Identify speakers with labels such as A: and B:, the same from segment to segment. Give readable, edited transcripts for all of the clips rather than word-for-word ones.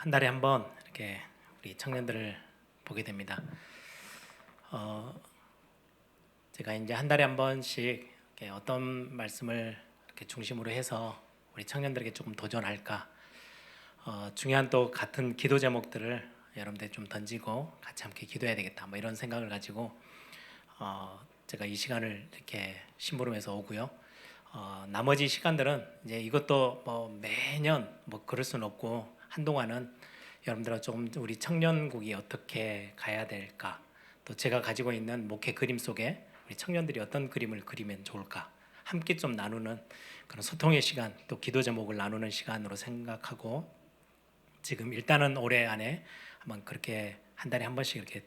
A: 한 달에 한 번 이렇게 우리 청년들을 보게 됩니다. 제가 이제 한 달에 한 번씩 이렇게 어떤 말씀을 이렇게 중심으로 해서 우리 청년들에게 조금 도전할까, 중요한 또 같은 기도 제목들을 여러분들 좀 던지고 같이 함께 기도해야 되겠다, 뭐 이런 생각을 가지고 제가 이 시간을 이렇게 심부름해서 오고요. 나머지 시간들은 이제 이것도 뭐 매년 뭐 그럴 수는 없고, 한동안은 여러분들과 조금 우리 청년국이 어떻게 가야 될까, 또 제가 가지고 있는 목회 그림 속에 우리 청년들이 어떤 그림을 그리면 좋을까 함께 좀 나누는 그런 소통의 시간, 또 기도 제목을 나누는 시간으로 생각하고, 지금 일단은 올해 안에 한번 그렇게 한 달에 한 번씩 이렇게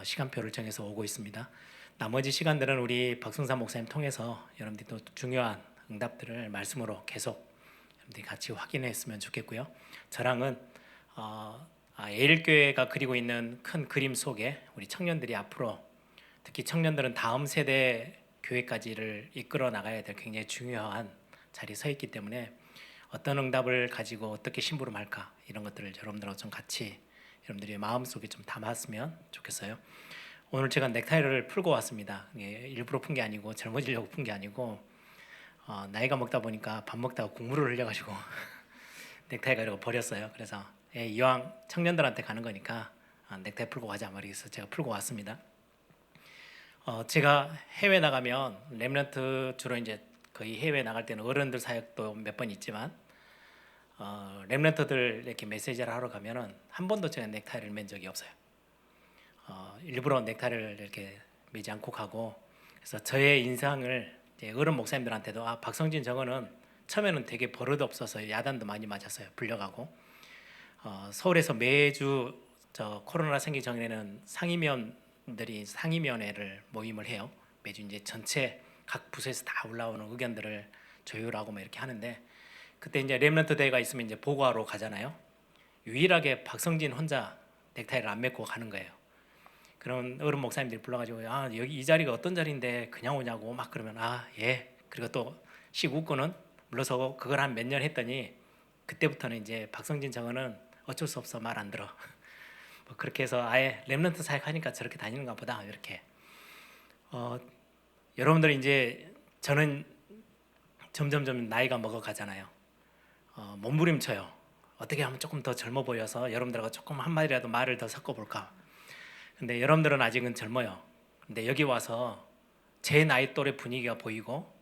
A: 시간표를 정해서 오고 있습니다. 나머지 시간들은 우리 박승삼 목사님 통해서 여러분들이 또 중요한 응답들을 말씀으로 계속 여러분들이 같이 확인했으면 좋겠고요. 저랑은 에일교회가 그리고 있는 큰 그림 속에 우리 청년들이 앞으로, 특히 청년들은 다음 세대 교회까지를 이끌어 나가야 될 굉장히 중요한 자리에 서 있기 때문에 어떤 응답을 가지고 어떻게 심부름할까, 이런 것들을 여러분들하고 좀 같이 여러분들의 마음속에 좀 담았으면 좋겠어요. 오늘 제가 넥타이를 풀고 왔습니다. 일부러 푼 게 아니고, 젊어지려고 푼 게 아니고, 나이가 먹다 보니까 밥 먹다가 국물을 흘려가지고 넥타이가 이러고 버렸어요. 그래서 이왕 청년들한테 가는 거니까 넥타이 풀고 가자 말이겠어. 제가 풀고 왔습니다. 제가 해외 나가면 렘넌트, 주로 이제 거의 해외 나갈 때는 어른들 사역도 몇 번 있지만, 렘넌트들 이렇게 메시지를 하러 가면은 한 번도 제가 넥타이를 맨 적이 없어요. 일부러 넥타이를 이렇게 매지 않고 가고, 그래서 저의 인상을 이제 어른 목사님들한테도, 박성진 저거는 처음에는 되게 버릇 없어서 야단도 많이 맞았어요. 불려가고. 서울에서 매주 저 코로나 생기 전에는 상임위원들이 상임위원회를 모임을 해요. 매주 이제 전체 각 부서에서 다 올라오는 의견들을 조율하고 뭐 이렇게 하는데, 그때 이제 렘넌트 대회가 있으면 이제 보고하러 가잖아요. 유일하게 박성진 혼자 넥타이를 안 메고 가는 거예요. 그런 어른 목사님들이 불러가지고, 여기 이 자리가 어떤 자리인데 그냥 오냐고 막 그러면, 예. 그리고 또 씩 웃고는 물러서고, 그걸 한 몇 년 했더니 그때부터는 이제 박성진 저거는 어쩔 수 없어, 말 안 들어. 뭐 그렇게 해서 아예 렘넌트 사역하니까 저렇게 다니는가 보다, 이렇게. 여러분들이 이제, 저는 점점점 나이가 먹어가잖아요. 몸부림쳐요. 어떻게 하면 조금 더 젊어 보여서 여러분들하고 조금 한마디라도 말을 더 섞어볼까. 근데 여러분들은 아직은 젊어요. 근데 여기 와서 제 나이 또래 분위기가 보이고,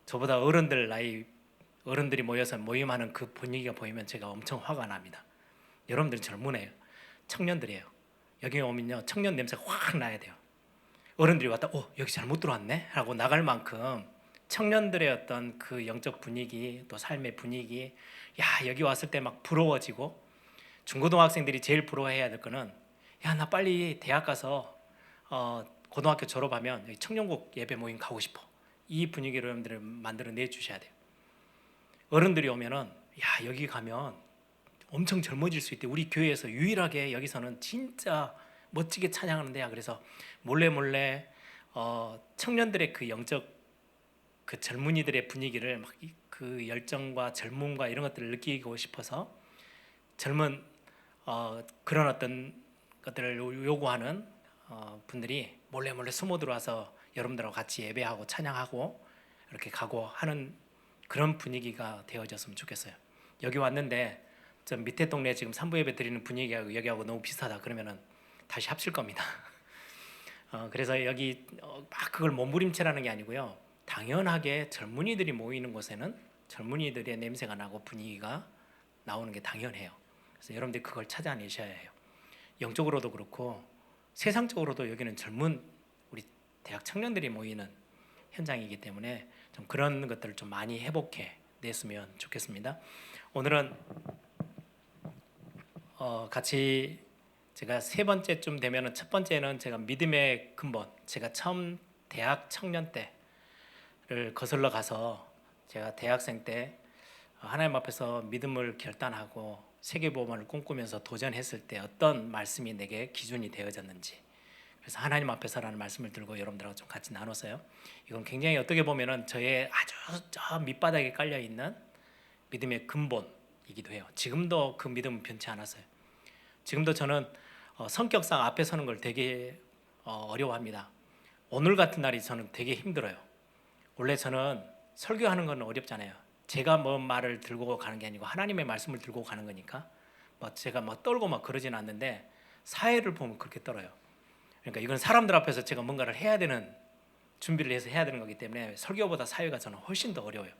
A: 저보다 어른들이 모여서 모임하는 그 분위기가 보이면 제가 엄청 화가 납니다. 여러분들은 젊으네요. 청년들이에요. 여기 오면요, 청년 냄새가 확 나야 돼요. 어른들이 왔다, 여기 잘못 들어왔네? 하고 나갈 만큼 청년들의 어떤 그 영적 분위기, 또 삶의 분위기, 여기 왔을 때 막 부러워지고, 중고등학생들이 제일 부러워해야 될 거는, 나 빨리 대학 가서 고등학교 졸업하면 여기 청년국 예배 모임 가고 싶어. 이 분위기를 여러분들을 만들어 내주셔야 돼요. 어른들이 오면은, 여기 가면 엄청 젊어질 수 있대. 우리 교회에서 유일하게 여기서는 진짜 멋지게 찬양하는 데야. 그래서 몰래 청년들의 그 영적, 그 젊은이들의 분위기를 막 그 열정과 젊음과 이런 것들을 느끼고 싶어서, 젊은 그런 어떤 것들을 요구하는 분들이 몰래 숨어 들어와서 여러분들하고 같이 예배하고 찬양하고 이렇게 가고 하는 그런 분위기가 되어졌으면 좋겠어요. 여기 왔는데 저 밑에 동네 지금 산부 예배 드리는 분위기하고 여기하고 너무 비슷하다 그러면은 다시 합칠 겁니다. 그래서 여기 막 그걸 몸부림치라는 게 아니고요. 당연하게 젊은이들이 모이는 곳에는 젊은이들의 냄새가 나고 분위기가 나오는 게 당연해요. 그래서 여러분들이 그걸 찾아내셔야 해요. 영적으로도 그렇고 세상적으로도 여기는 젊은 우리 대학 청년들이 모이는 현장이기 때문에 좀 그런 것들을 좀 많이 회복해 냈으면 좋겠습니다. 오늘은 같이 제가 세 번째쯤 되면은, 첫 번째는 제가 믿음의 근본, 제가 처음 대학 청년 때를 거슬러 가서, 제가 대학생 때 하나님 앞에서 믿음을 결단하고 세계복음을 꿈꾸면서 도전했을 때 어떤 말씀이 내게 기준이 되어졌는지, 그래서 하나님 앞에서라는 말씀을 들고 여러분들하고 좀 같이 나눴어요. 이건 굉장히 어떻게 보면은 저의 아주 저 밑바닥에 깔려 있는 믿음의 근본, 고백이기도 해요. 지금도 그 믿음은 변치 않았어요. 지금도 저는 성격상 앞에 서는 걸 되게 어려워합니다. 오늘 같은 날이 저는 되게 힘들어요. 원래 저는 설교하는 건 어렵잖아요. 제가 뭐 말을 들고 가는 게 아니고 하나님의 말씀을 들고 가는 거니까 뭐 제가 막 떨고 막 그러지는 않는데 사회를 보면 그렇게 떨어요. 그러니까 이건 사람들 앞에서 제가 뭔가를 해야 되는 준비를 해서 해야 되는 거기 때문에 설교보다 사회가 저는 훨씬 더 어려워요.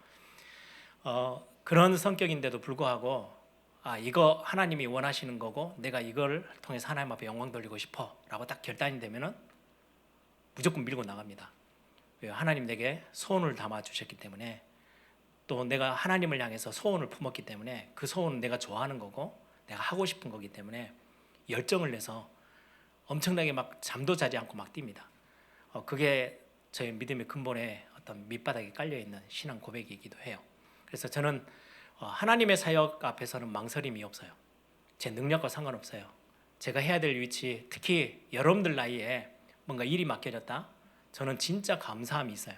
A: 그런 성격인데도 불구하고 이거 하나님이 원하시는 거고 내가 이걸 통해서 하나님 앞에 영광 돌리고 싶어라고 딱 결단이 되면은 무조건 밀고 나갑니다. 하나님 내게 소원을 담아 주셨기 때문에 또 내가 하나님을 향해서 소원을 품었기 때문에 그 소원은 내가 좋아하는 거고 내가 하고 싶은 거기 때문에 열정을 내서 엄청나게 막 잠도 자지 않고 막 뜁니다. 그게 저의 믿음의 근본에 어떤 밑바닥에 깔려 있는 신앙 고백이기도 해요. 그래서 저는 하나님의 사역 앞에서는 망설임이 없어요. 제 능력과 상관없어요. 제가 해야 될 위치, 특히 여러분들 나이에 뭔가 일이 맡겨졌다. 저는 진짜 감사함이 있어요.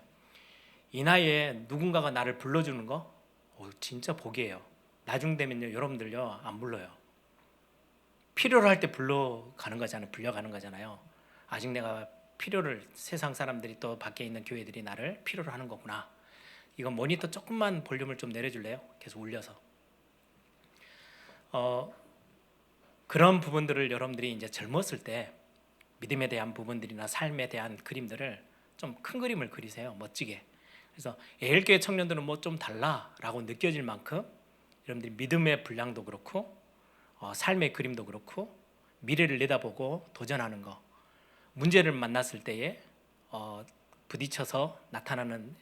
A: 이 나이에 누군가가 나를 불러주는 거, 진짜 복이에요. 나중 되면요, 여러분들요 안 불러요. 필요로 할 때 불러가는 거잖아요. 불려가는 거잖아요. 아직 내가 필요를 세상 사람들이 또 밖에 있는 교회들이 나를 필요로 하는 거구나. 이거 모니터 조금만 볼륨을 좀 내려줄래요? 계속 울려서. 그런 부분들을 여러분들이 이제 젊었을 때 믿음에 대한 부분들이나 삶에 대한 그림들을 좀 큰 그림을 그리세요. 멋지게. 그래서 에일교회 청년들은 뭐 좀 달라라고 느껴질 만큼 여러분들이 믿음의 분량도 그렇고 삶의 그림도 그렇고 미래를 내다보고 도전하는 거, 문제를 만났을 때에 부딪혀서 나타나는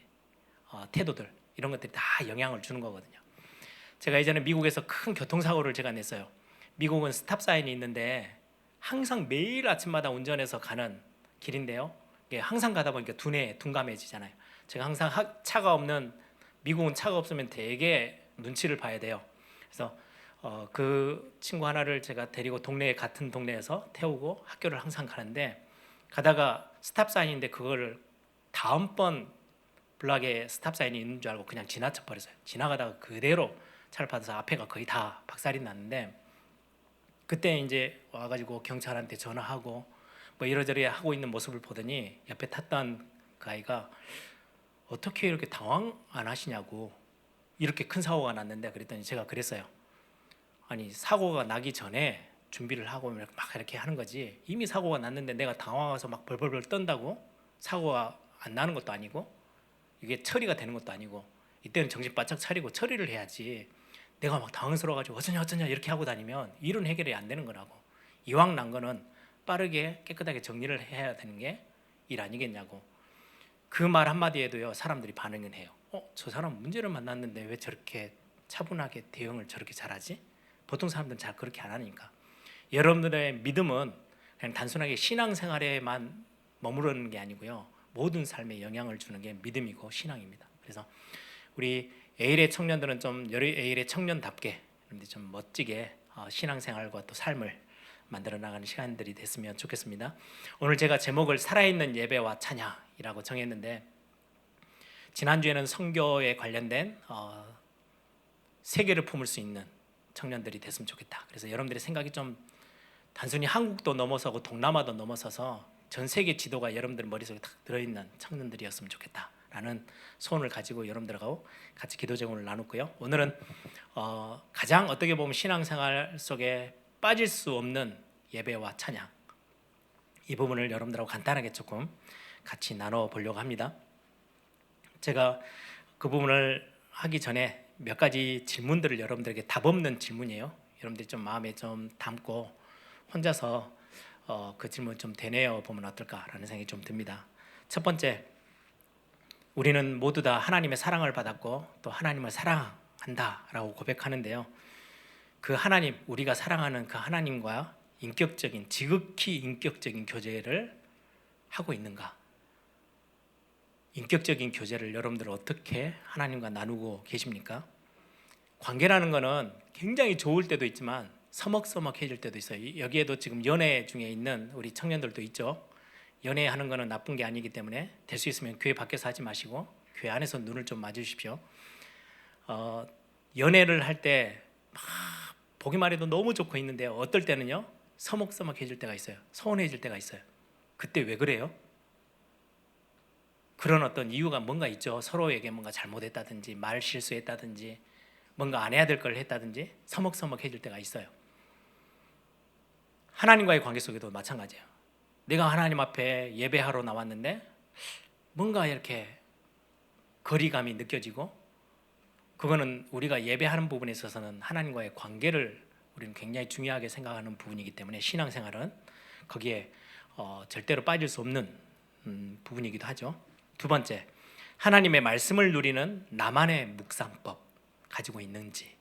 A: 태도들, 이런 것들이 다 영향을 주는 거거든요. 제가 예전에 미국에서 큰 교통사고를 제가 냈어요. 미국은 스탑 사인이 있는데 항상 매일 아침마다 운전해서 가는 길인데요. 항상 가다 보니까 두뇌 둔감해지잖아요. 제가 항상 미국은 차가 없으면 되게 눈치를 봐야 돼요. 그래서 그 친구 하나를 제가 데리고 같은 동네에서 태우고 학교를 항상 가는데 가다가 스탑 사인인데 그걸 다음번 블락에 스탑 사인이 있는 줄 알고 그냥 지나쳐 버렸어요. 지나가다가 그대로 차를 받아서 앞에가 거의 다 박살이 났는데 그때 이제 와가지고 경찰한테 전화하고 뭐 이러저러 하고 있는 모습을 보더니 옆에 탔던 그 아이가 어떻게 이렇게 당황 안 하시냐고, 이렇게 큰 사고가 났는데 그랬더니 제가 그랬어요. 아니 사고가 나기 전에 준비를 하고 막 이렇게 하는 거지, 이미 사고가 났는데 내가 당황해서 막 벌벌벌 떤다고 사고가 안 나는 것도 아니고 이게 처리가 되는 것도 아니고 이때는 정신 바짝 차리고 처리를 해야지, 내가 막 당황스러워가지고 어쩌냐 이렇게 하고 다니면 일은 해결이 안 되는 거라고. 이왕 난 거는 빠르게 깨끗하게 정리를 해야 되는 게 일 아니겠냐고. 그 말 한마디에도요 사람들이 반응은 해요. 저 사람 문제를 만났는데 왜 저렇게 차분하게 대응을 저렇게 잘하지? 보통 사람들은 잘 그렇게 안 하니까. 여러분들의 믿음은 그냥 단순하게 신앙생활에만 머무르는 게 아니고요, 모든 삶에 영향을 주는 게 믿음이고 신앙입니다. 그래서 우리 에일의 청년들은 좀 에일의 청년답게 좀 멋지게 신앙생활과 또 삶을 만들어 나가는 시간들이 됐으면 좋겠습니다. 오늘 제가 제목을 살아있는 예배와 찬양이라고 정했는데, 지난주에는 선교에 관련된 세계를 품을 수 있는 청년들이 됐으면 좋겠다. 그래서 여러분들의 생각이 좀 단순히 한국도 넘어서고 동남아도 넘어서서 전 세계 지도가 여러분들 머릿속에 딱 들어있는 청년들이었으면 좋겠다라는 소원을 가지고 여러분들하고 같이 기도 제목을 나눴고요. 오늘은 가장 어떻게 보면 신앙생활 속에 빠질 수 없는 예배와 찬양, 이 부분을 여러분들하고 간단하게 조금 같이 나눠보려고 합니다. 제가 그 부분을 하기 전에 몇 가지 질문들을 여러분들에게 답 없는 질문이에요. 여러분들이 좀 마음에 좀 담고 혼자서 그 질문 좀 되뇌어 보면 어떨까라는 생각이 좀 듭니다. 첫 번째, 우리는 모두 다 하나님의 사랑을 받았고 또 하나님을 사랑한다라고 고백하는데요. 그 하나님, 우리가 사랑하는 그 하나님과 지극히 인격적인 교제를 하고 있는가? 인격적인 교제를 여러분들 어떻게 하나님과 나누고 계십니까? 관계라는 거는 굉장히 좋을 때도 있지만 서먹서먹해질 때도 있어요. 여기에도 지금 연애 중에 있는 우리 청년들도 있죠. 연애하는 거는 나쁜 게 아니기 때문에 될 수 있으면 교회 밖에서 하지 마시고 교회 안에서 눈을 좀 맞으십시오. 연애를 할 때 보기만 해도 너무 좋고 있는데 어떨 때는요 서먹서먹해질 때가 있어요. 서운해질 때가 있어요. 그때 왜 그래요? 그런 어떤 이유가 뭔가 있죠. 서로에게 뭔가 잘못했다든지 말 실수했다든지 뭔가 안 해야 될 걸 했다든지 서먹서먹해질 때가 있어요. 하나님과의 관계 속에도 마찬가지예요. 내가 하나님 앞에 예배하러 나왔는데 뭔가 이렇게 거리감이 느껴지고, 그거는 우리가 예배하는 부분에 있어서는 하나님과의 관계를 우리는 굉장히 중요하게 생각하는 부분이기 때문에 신앙생활은 거기에 절대로 빠질 수 없는 부분이기도 하죠. 두 번째, 하나님의 말씀을 누리는 나만의 묵상법 가지고 있는지.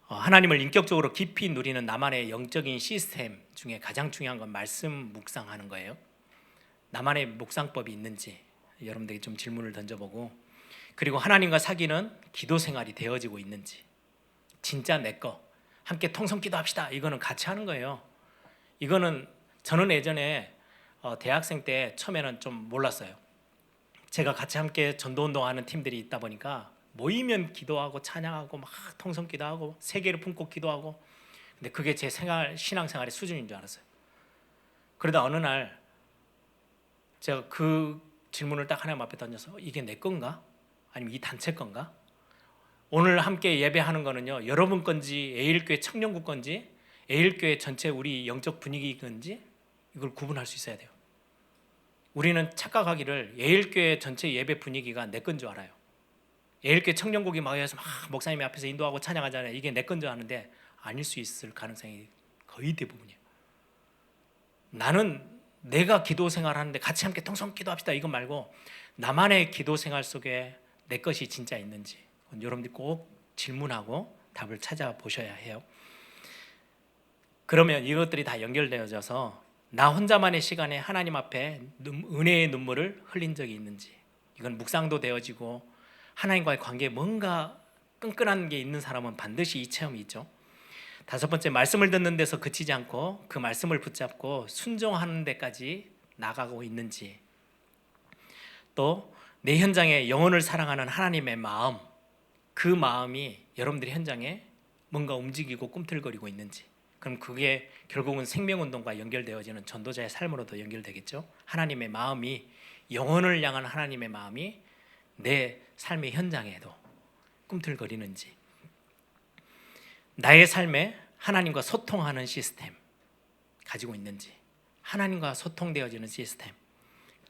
A: 하나님을 인격적으로 깊이 누리는 나만의 영적인 시스템 중에 가장 중요한 건 말씀 묵상하는 거예요. 나만의 묵상법이 있는지 여러분들이 좀 질문을 던져보고, 그리고 하나님과 사귀는 기도 생활이 되어지고 있는지. 진짜 내 거 함께 통성 기도합시다, 이거는 같이 하는 거예요. 이거는 저는 예전에 대학생 때 처음에는 좀 몰랐어요. 제가 같이 함께 전도운동하는 팀들이 있다 보니까 모이면 기도하고 찬양하고 막 통성 기도하고 세계를 품고 기도하고, 근데 그게 제 신앙생활의 수준인 줄 알았어요. 그러다 어느 날 제가 그 질문을 딱 하나님 앞에 던져서 이게 내 건가? 아니면 이 단체 건가? 오늘 함께 예배하는 거는요 여러분 건지 에일교회 청년국 건지 에일교회 전체 우리 영적 분위기 건지 이걸 구분할 수 있어야 돼요. 우리는 착각하기를 에일교회 전체 예배 분위기가 내 건 줄 알아요. 에일교회 청년국이 막 해서 막 목사님이 앞에서 인도하고 찬양하잖아요. 이게 내 건 줄 아는데 아닐 수 있을 가능성이 거의 대부분이에요. 나는 내가 기도 생활하는데 같이 함께 통성 기도합시다 이거 말고 나만의 기도 생활 속에 내 것이 진짜 있는지 여러분들이 꼭 질문하고 답을 찾아보셔야 해요. 그러면 이것들이 다 연결되어져서 나 혼자만의 시간에 하나님 앞에 은혜의 눈물을 흘린 적이 있는지, 이건 묵상도 되어지고 하나님과의 관계에 뭔가 끈끈한 게 있는 사람은 반드시 이 체험이 있죠. 다섯 번째, 말씀을 듣는 데서 그치지 않고 그 말씀을 붙잡고 순종하는 데까지 나가고 있는지, 또 내 현장에 영혼을 사랑하는 하나님의 마음, 그 마음이 여러분들의 현장에 뭔가 움직이고 꿈틀거리고 있는지, 그럼 그게 결국은 생명운동과 연결되어지는 전도자의 삶으로도 연결되겠죠. 하나님의 마음이, 영혼을 향한 하나님의 마음이 내 삶의 현장에도 꿈틀거리는지, 나의 삶에 하나님과 소통하는 시스템 가지고 있는지, 하나님과 소통되어지는 시스템,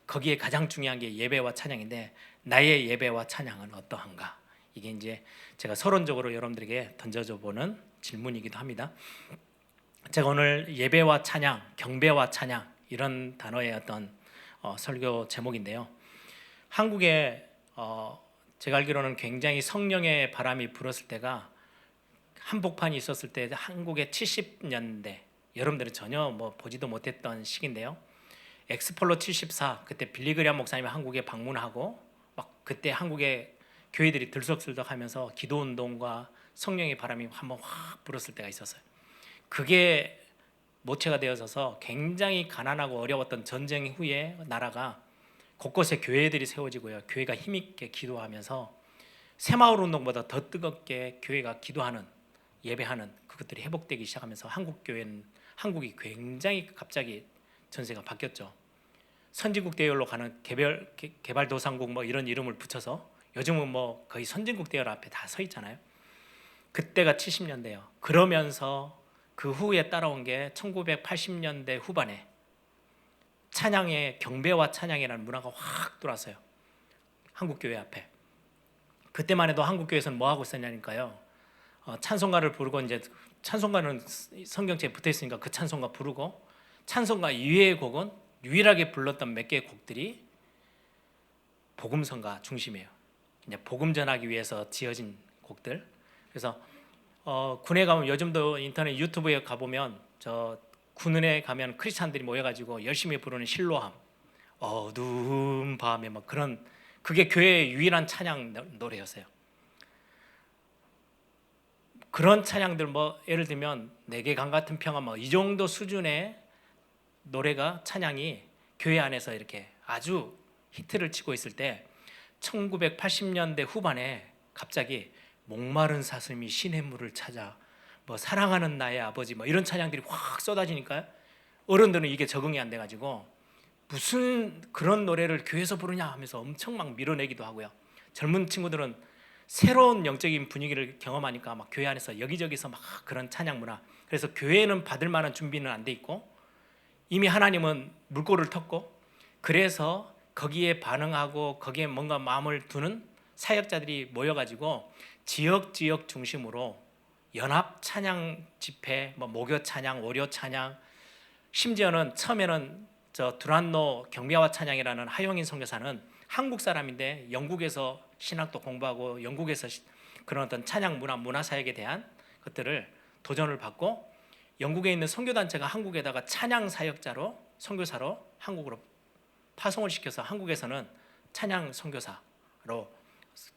A: 거기에 가장 중요한 게 예배와 찬양인데 나의 예배와 찬양은 어떠한가? 이게 이제 제가 서론적으로 여러분들에게 던져줘 보는 질문이기도 합니다. 제가 오늘 예배와 찬양, 경배와 찬양 이런 단어의 어떤 설교 제목인데요. 한국에 제가 알기로는 굉장히 성령의 바람이 불었을 때가 한복판이 있었을 때 한국의 70년대, 여러분들은 전혀 보지도 못했던 시기인데요. 엑스폴로 74, 그때 빌리그리암 목사님이 한국에 방문하고 막 그때 한국의 교회들이 들썩들썩하면서 기도운동과 성령의 바람이 한번 확 불었을 때가 있었어요. 그게 모체가 되어서 굉장히 가난하고 어려웠던 전쟁 후에 나라가 곳곳에 교회들이 세워지고요. 교회가 힘있게 기도하면서 새마을 운동보다 더 뜨겁게 교회가 기도하는, 예배하는 그것들이 회복되기 시작하면서 한국이 굉장히 갑자기 전세가 바뀌었죠. 선진국 대열로 가는 개발도상국 이런 이름을 붙여서 요즘은 거의 선진국 대열 앞에 다 서 있잖아요. 그때가 70년대예요. 그러면서 그 후에 따라온 게 1980년대 후반에 찬양의, 경배와 찬양이라는 문화가 확 들어왔어요. 한국 교회 앞에. 그때만 해도 한국 교회에서는 뭐 하고 있었냐니까요. 찬송가를 부르고, 이제 찬송가는 성경책에 붙어 있으니까 그 찬송가 부르고, 찬송가 이외의 곡은 유일하게 불렀던 몇 개의 곡들이 복음성가 중심이에요. 이제 복음 전하기 위해서 지어진 곡들. 그래서 군에 가면, 요즘도 인터넷 유튜브에 가보면 저 군에 가면 크리스찬들이 모여가지고 열심히 부르는 실로함, 어두운 밤에 그런, 그게 교회의 유일한 찬양 노래였어요. 그런 찬양들 예를 들면 내게 강 같은 평화 이 정도 수준의 노래가, 찬양이 교회 안에서 이렇게 아주 히트를 치고 있을 때 1980년대 후반에 갑자기 목마른 사슴이 시냇물을 찾아, 뭐 사랑하는 나의 아버지, 뭐 이런 찬양들이 확 쏟아지니까 어른들은 이게 적응이 안 돼가지고 무슨 그런 노래를 교회에서 부르냐 하면서 엄청 막 밀어내기도 하고요. 젊은 친구들은 새로운 영적인 분위기를 경험하니까 막 교회 안에서 여기저기서 막 그런 찬양 문화. 그래서 교회는 받을 만한 준비는 안 돼 있고 이미 하나님은 물꼬를 텄고, 그래서 거기에 반응하고 거기에 뭔가 마음을 두는 사역자들이 모여가지고 지역 중심으로 연합 찬양 집회, 뭐 목요 찬양, 월요 찬양, 심지어는 처음에는 저 두란노 경배와 찬양이라는 하용인 선교사는 한국 사람인데 영국에서 신학도 공부하고 영국에서 그런 어떤 찬양 문화 사역에 대한 것들을 도전을 받고 영국에 있는 선교단체가 한국에다가 찬양 사역자로 선교사로 한국으로 파송을 시켜서 한국에서는 찬양 선교사로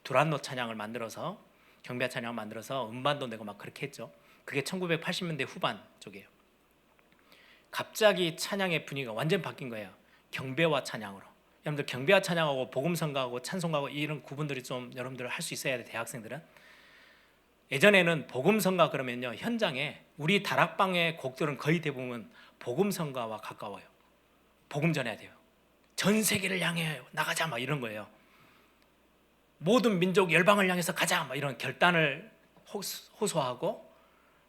A: 두란노 찬양을 만들어서 경배 찬양을 만들어서 음반도 내고 막 그렇게 했죠. 그게 1980년대 후반 쪽이에요. 갑자기 찬양의 분위기가 완전 바뀐 거예요. 경배와 찬양으로. 여러분들 경배와 찬양하고 복음성가하고 찬송가하고 이런 구분들이 좀 여러분들 할 수 있어야 돼. 대학생들은 예전에는 복음성가 그러면요 현장에 우리 다락방의 곡들은 거의 대부분 복음성가와 가까워요. 복음 전해야 돼요. 전 세계를 향해 나가자 막 이런 거예요. 모든 민족 열방을 향해서 가자 막 이런 결단을 호소하고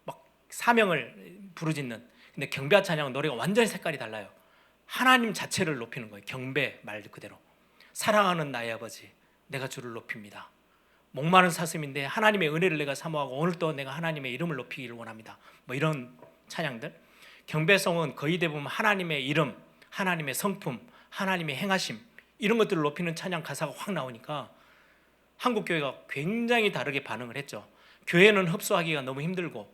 A: 막 사명을 부르짖는. 근데 경배와 찬양은 노래가 완전히 색깔이 달라요. 하나님 자체를 높이는 거예요. 경배 말 그대로. 사랑하는 나의 아버지, 내가 주를 높입니다. 목마른 사슴인데 하나님의 은혜를 내가 사모하고 오늘도 내가 하나님의 이름을 높이기를 원합니다. 뭐 이런 찬양들. 경배송은 거의 대부분 하나님의 이름, 하나님의 성품, 하나님의 행하심 이런 것들을 높이는 찬양 가사가 확 나오니까 한국 교회가 굉장히 다르게 반응을 했죠. 교회는 흡수하기가 너무 힘들고,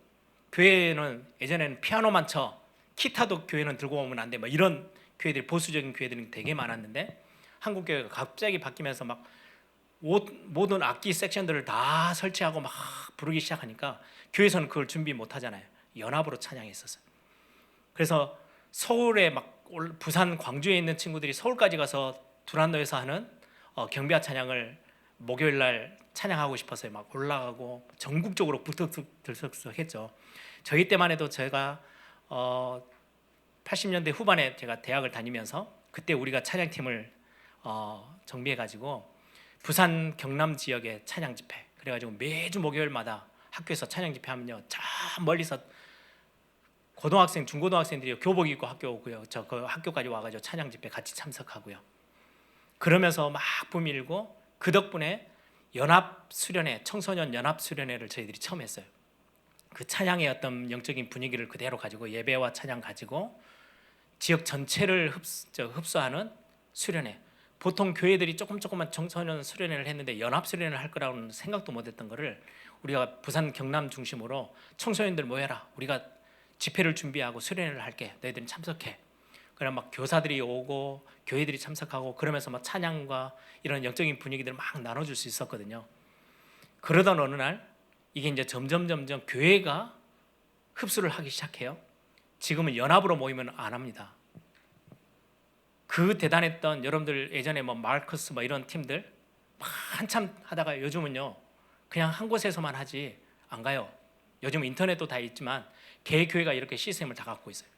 A: 교회는 예전에는 피아노만 쳐, 기타도 교회는 들고 오면 안 돼, 뭐 이런 교회들이, 보수적인 교회들이 되게 많았는데 한국 교회가 갑자기 바뀌면서 막 모든 악기 섹션들을 다 설치하고 막 부르기 시작하니까 교회에서는 그걸 준비 못 하잖아요. 연합으로 찬양했었어요. 그래서 서울에 막 부산, 광주에 있는 친구들이 서울까지 가서 두란노에서 하는 경배와 찬양을 목요일 날 찬양하고 싶어서 막 올라가고 전국적으로 들썩들썩했죠. 저희 때만 해도 제가 80년대 후반에 제가 대학을 다니면서 그때 우리가 찬양팀을 정비해가지고 부산 경남 지역의 찬양 집회, 그래가지고 매주 목요일마다 학교에서 찬양 집회 하면요 저 멀리서 고등학생, 중고등학생들이 교복 입고 학교 오고요, 저 그 학교까지 와가지고 찬양 집회 같이 참석하고요. 그러면서 막 붐일고 그 덕분에 연합 수련회, 청소년 연합 수련회를 저희들이 처음 했어요. 그 찬양의 어떤 영적인 분위기를 그대로 가지고 예배와 찬양 가지고 지역 전체를 흡수하는 수련회. 보통 교회들이 조금만 청소년 수련회를 했는데 연합 수련회를 할 거라고는 생각도 못했던 거를 우리가 부산 경남 중심으로 청소년들 모여라, 우리가 집회를 준비하고 수련회를 할게, 너희들은 참석해. 그럼 막 교사들이 오고 교회들이 참석하고 그러면서 막 찬양과 이런 영적인 분위기들을 막 나눠줄 수 있었거든요. 그러던 어느 날 이게 이제 점점 교회가 흡수를 하기 시작해요. 지금은 연합으로 모이면 안 합니다. 그 대단했던 여러분들 예전에 뭐 마르커스 뭐 이런 팀들 막 한참 하다가 요즘은요 그냥 한 곳에서만 하지 안 가요. 요즘 인터넷도 다 있지만 개교회가 이렇게 시스템을 다 갖고 있어요.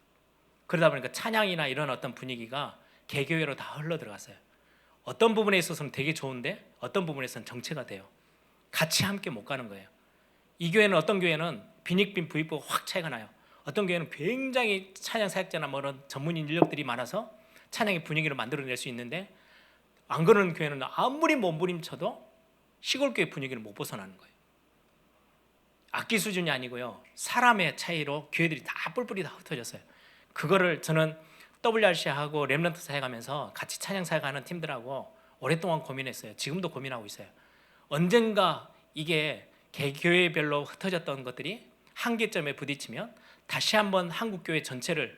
A: 그러다 보니까 찬양이나 이런 어떤 분위기가 개교회로 다 흘러 들어갔어요. 어떤 부분에 있어서는 되게 좋은데 어떤 부분에서는 정체가 돼요. 같이 함께 못 가는 거예요. 이 교회는, 어떤 교회는 빈익빈 부익부가 확 차이가 나요. 어떤 교회는 굉장히 찬양 사역자나 뭐 이런 전문인 인력들이 많아서 찬양의 분위기를 만들어낼 수 있는데, 안 그러는 교회는 아무리 몸부림쳐도 시골교회 분위기를 못 벗어나는 거예요. 악기 수준이 아니고요, 사람의 차이로 교회들이 다 뿔뿔이 다 흩어졌어요. 그거를 저는 WRC하고 렘넌트 사역하면서 같이 찬양 사역하는 팀들하고 오랫동안 고민했어요. 지금도 고민하고 있어요. 언젠가 이게 개교회별로 흩어졌던 것들이 한계점에 부딪히면 다시 한번 한국교회 전체를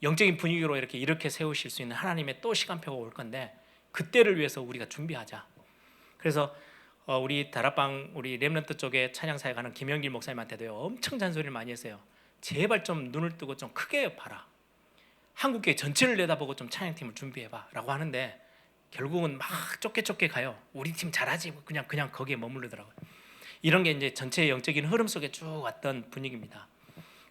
A: 영적인 분위기로 이렇게 세우실 수 있는 하나님의 또 시간표가 올 건데, 그때를 위해서 우리가 준비하자. 그래서 우리 다락방, 우리 렘넌트 쪽에 찬양 사역하는 김영길 목사님한테도요 엄청 잔소리를 많이 했어요. 제발 좀 눈을 뜨고 좀 크게 봐라. 한국교회 전체를 내다보고 좀 찬양팀을 준비해봐 라고 하는데 결국은 막 좁게 가요. 우리 팀 잘하지, 그냥 거기에 머무르더라고요. 이런 게 이제 전체 영적인 흐름 속에 쭉 왔던 분위기입니다.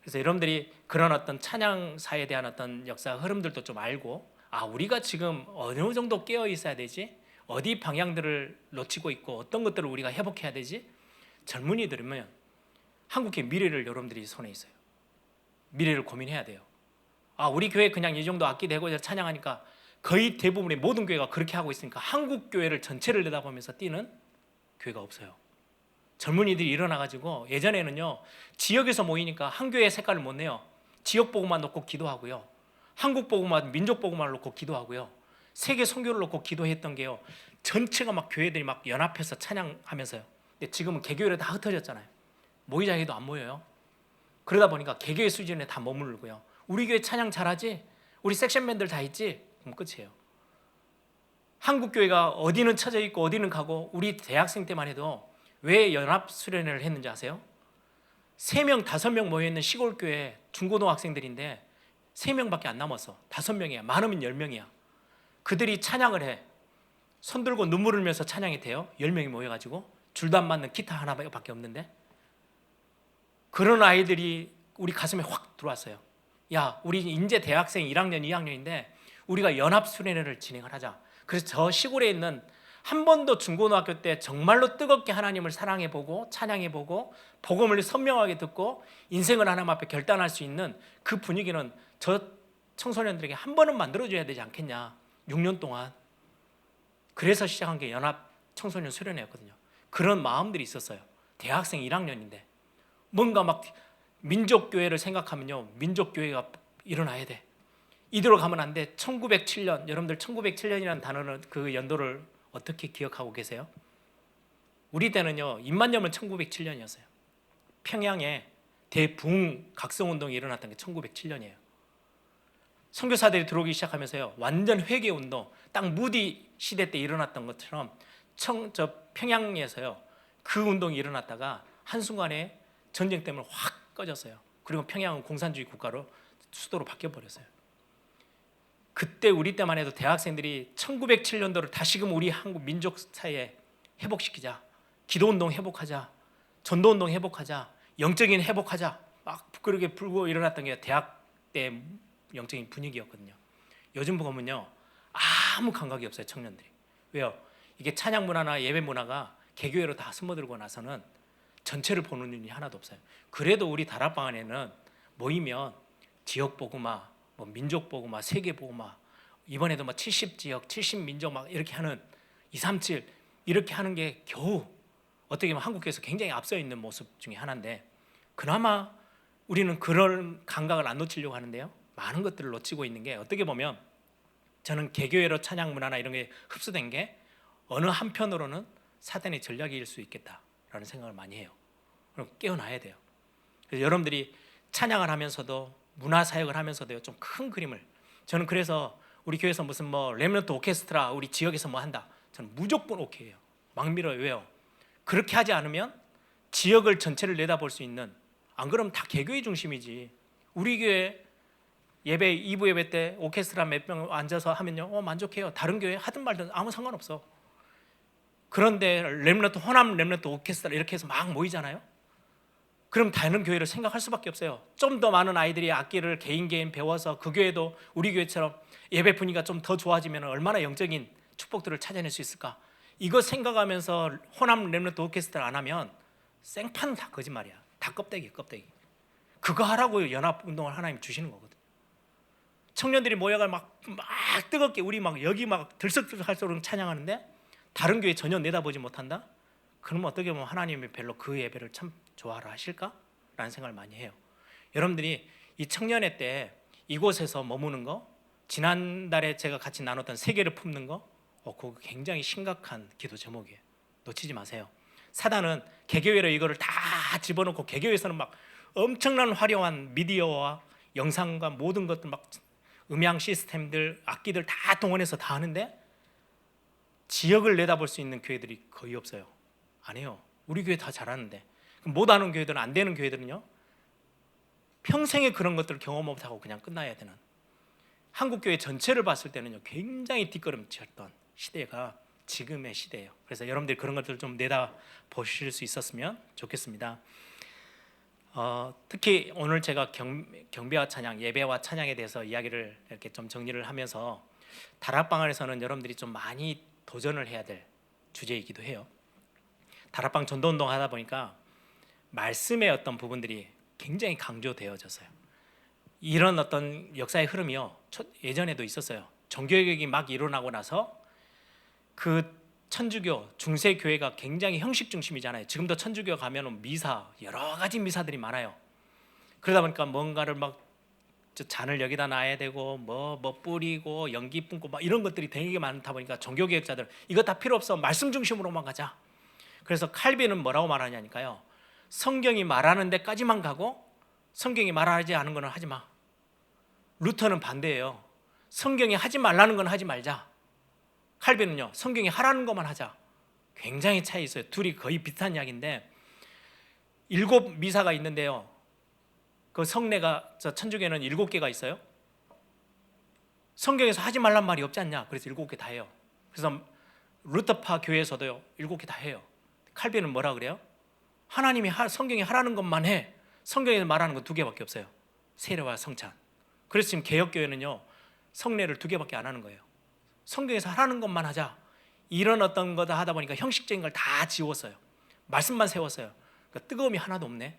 A: 그래서 여러분들이 그런 어떤 찬양사에 대한 어떤 역사 흐름들도 좀 알고, 우리가 지금 어느 정도 깨어 있어야 되지, 어디 방향들을 놓치고 있고 어떤 것들을 우리가 회복해야 되지. 젊은이들이면 한국의 미래를 여러분들이 손에 있어요. 미래를 고민해야 돼요. 우리 교회 그냥 이 정도 악기 대고 찬양하니까, 거의 대부분의 모든 교회가 그렇게 하고 있으니까 한국 교회를 전체를 내다보면서 뛰는 교회가 없어요. 젊은이들이 일어나가지고, 예전에는요 지역에서 모이니까 한 교회 색깔을 못 내요. 지역 보고만 놓고 기도하고요, 한국 보고만, 민족 보고만 놓고 기도하고요, 세계 선교를 놓고 기도했던 게요, 전체가 막 교회들이 막 연합해서 찬양하면서요. 근데 지금은 개교회로 다 흩어졌잖아요. 모이자 해도 안 모여요. 그러다 보니까 개교회 수준에 다 머무르고요. 우리 교회 찬양 잘하지? 우리 섹션맨들 다 있지? 그럼 끝이에요. 한국 교회가 어디는 쳐져 있고 어디는 가고, 우리 대학생 때만 해도 왜 연합 수련회를 했는지 아세요? 3명, 5명 모여있는 시골 교회 중고등학생들인데 3명밖에 안 남았어. 5명이야. 많으면 10명이야. 그들이 찬양을 해. 손 들고 눈물 흘면서 찬양이 돼요. 10명이 모여가지고 줄도 안 맞는 기타 하나밖에 없는데, 그런 아이들이 우리 가슴에 확 들어왔어요. 야, 우리 이제 대학생 1학년, 2학년인데 우리가 연합 수련회를 진행을 하자. 그래서 저 시골에 있는, 한 번도 중고등학교 때 정말로 뜨겁게 하나님을 사랑해보고 찬양해보고 복음을 선명하게 듣고 인생을 하나님 앞에 결단할 수 있는 그 분위기는 저 청소년들에게 한 번은 만들어줘야 되지 않겠냐. 6년 동안. 그래서 시작한 게 연합 청소년 수련회였거든요. 그런 마음들이 있었어요. 대학생 1학년인데 뭔가 막 민족교회를 생각하면요, 민족교회가 일어나야 돼. 이대로 가면 안 돼. 1907년, 여러분들 1907년이라는 단어는, 그 연도를 어떻게 기억하고 계세요? 우리 때는요, 입만여면 1907년이었어요. 평양에 대붕 각성운동이 일어났던 게 1907년이에요. 선교사들이 들어오기 시작하면서요, 완전 회개운동, 딱 무디 시대 때 일어났던 것처럼 평양에서요 그 운동이 일어났다가 한순간에 전쟁 때문에 확 꺼졌어요. 그리고 평양은 공산주의 국가로, 수도로 바뀌어버렸어요. 그때 우리 때만 해도 대학생들이 1907년도를 다시금 우리 한국 민족 사회에 회복시키자, 기도운동 회복하자, 전도운동 회복하자, 영적인 회복하자, 막 그렇게 불고 일어났던 게 대학 때 영적인 분위기였거든요. 요즘 보면요, 아무 감각이 없어요, 청년들이. 왜요? 이게 찬양 문화나 예배 문화가 개교회로 다 스며들고 나서는 전체를 보는 눈이 하나도 없어요. 그래도 우리 다락방 안에는 모이면 지역 복음화, 뭐 민족 복음화, 세계 복음화, 이번에도 막 70지역, 70민족 막 이렇게 하는 237 이렇게 하는 게 겨우 어떻게 보면 한국에서 굉장히 앞서 있는 모습 중에 하나인데, 그나마 우리는 그런 감각을 안 놓치려고 하는데요, 많은 것들을 놓치고 있는 게, 어떻게 보면 저는 개교회로 찬양 문화나 이런 게 흡수된 게 어느 한편으로는 사단의 전략일 수 있겠다라는 생각을 많이 해요. 그럼 깨어나야 돼요. 그래서 여러분들이 찬양을 하면서도, 문화 사역을 하면서도요, 좀 큰 그림을, 저는 그래서 우리 교회에서 무슨 뭐 렘넌트 오케스트라 우리 지역에서 뭐 한다, 저는 무조건 오케이예요. 막 밀어요. 왜요? 그렇게 하지 않으면 지역을 전체를 내다볼 수 있는, 안 그러면 다 개교회 중심이지. 우리 교회 예배 2부 예배 때 오케스트라 몇 명 앉아서 하면요, 만족해요. 다른 교회 하든 말든 아무 상관없어. 그런데 렘넌트, 호남 렘넌트 오케스트라 이렇게 해서 막 모이잖아요. 그럼 다른 교회를 생각할 수밖에 없어요. 좀 더 많은 아이들이 악기를 개인 배워서 그 교회도 우리 교회처럼 예배 분위기가 좀 더 좋아지면 얼마나 영적인 축복들을 찾아낼 수 있을까. 이거 생각하면서 호남 렘넌트 오케스트라 안 하면 생판 다 거짓말이야. 다 껍데기. 그거 하라고 연합운동을 하나님 주시는 거거든. 청년들이 모여가 막 뜨겁게 우리 막 여기 막 들썩들썩할 정도로 찬양하는데 다른 교회 전혀 내다보지 못한다? 그럼 어떻게 보면 하나님이 별로 그 예배를 참 좋아라 하실까? 라는 생각을 많이 해요. 여러분들이 이 청년회 때 이곳에서 머무는 거, 지난달에 제가 같이 나눴던 세계를 품는 거, 그거 굉장히 심각한 기도 제목이에요. 놓치지 마세요. 사단은 개교회로 이거를 다 집어넣고, 개교회에서는 막 엄청난 화려한 미디어와 영상과 모든 것들, 막 음향 시스템들, 악기들 다 동원해서 다 하는데 지역을 내다볼 수 있는 교회들이 거의 없어요. 안 해요. 우리 교회 다 잘하는데. 못하는 교회들은, 안 되는 교회들은요, 평생에 그런 것들을 경험 못하고 그냥 끝나야 되는, 한국 교회 전체를 봤을 때는요 굉장히 뒷걸음치였던 시대가 지금의 시대예요. 그래서 여러분들이 그런 것들을 좀 내다 보실 수 있었으면 좋겠습니다. 특히 오늘 제가 경배와 찬양, 예배와 찬양에 대해서 이야기를 이렇게 좀 정리를 하면서 다락방 안에서는 여러분들이 좀 많이 도전을 해야 될 주제이기도 해요. 다락방 전도운동 하다 보니까 말씀의 어떤 부분들이 굉장히 강조되어졌어요. 이런 어떤 역사의 흐름이요, 예전에도 있었어요. 종교개혁이 막 일어나고 나서 그 천주교 중세 교회가 굉장히 형식 중심이잖아요. 지금도 천주교 가면은 미사, 여러 가지 미사들이 많아요. 그러다 보니까 뭔가를 막 잔을 여기다 놔야 되고 뭐 뿌리고 연기 뿜고 막 이런 것들이 되게 많다 보니까 종교개혁자들 이거 다 필요 없어, 말씀 중심으로만 가자. 그래서 칼빈은 뭐라고 말하냐니까요, 성경이 말하는 데까지만 가고 성경이 말하지 않은 거는 하지 마. 루터는 반대예요. 성경이 하지 말라는 건 하지 말자. 칼빈은요, 성경이 하라는 것만 하자. 굉장히 차이 있어요. 둘이 거의 비슷한 이야기인데, 7 미사가 있는데요, 그 성례가 천주교는 7개가 있어요. 성경에서 하지 말란 말이 없지 않냐. 그래서 7개 다 해요. 그래서 루터파 교회에서도요 7개 다 해요. 칼빈은 뭐라 그래요? 하나님이 성경이 하라는 것만 해. 성경에서 말하는 건 2개밖에 없어요. 세례와 성찬. 그래서 지금 개혁교회는요 성례를 2개밖에 안 하는 거예요. 성경에서 하라는 것만 하자. 이런 어떤 거다 하다 보니까 형식적인 걸 다 지웠어요. 말씀만 세웠어요. 그러니까 뜨거움이 하나도 없네.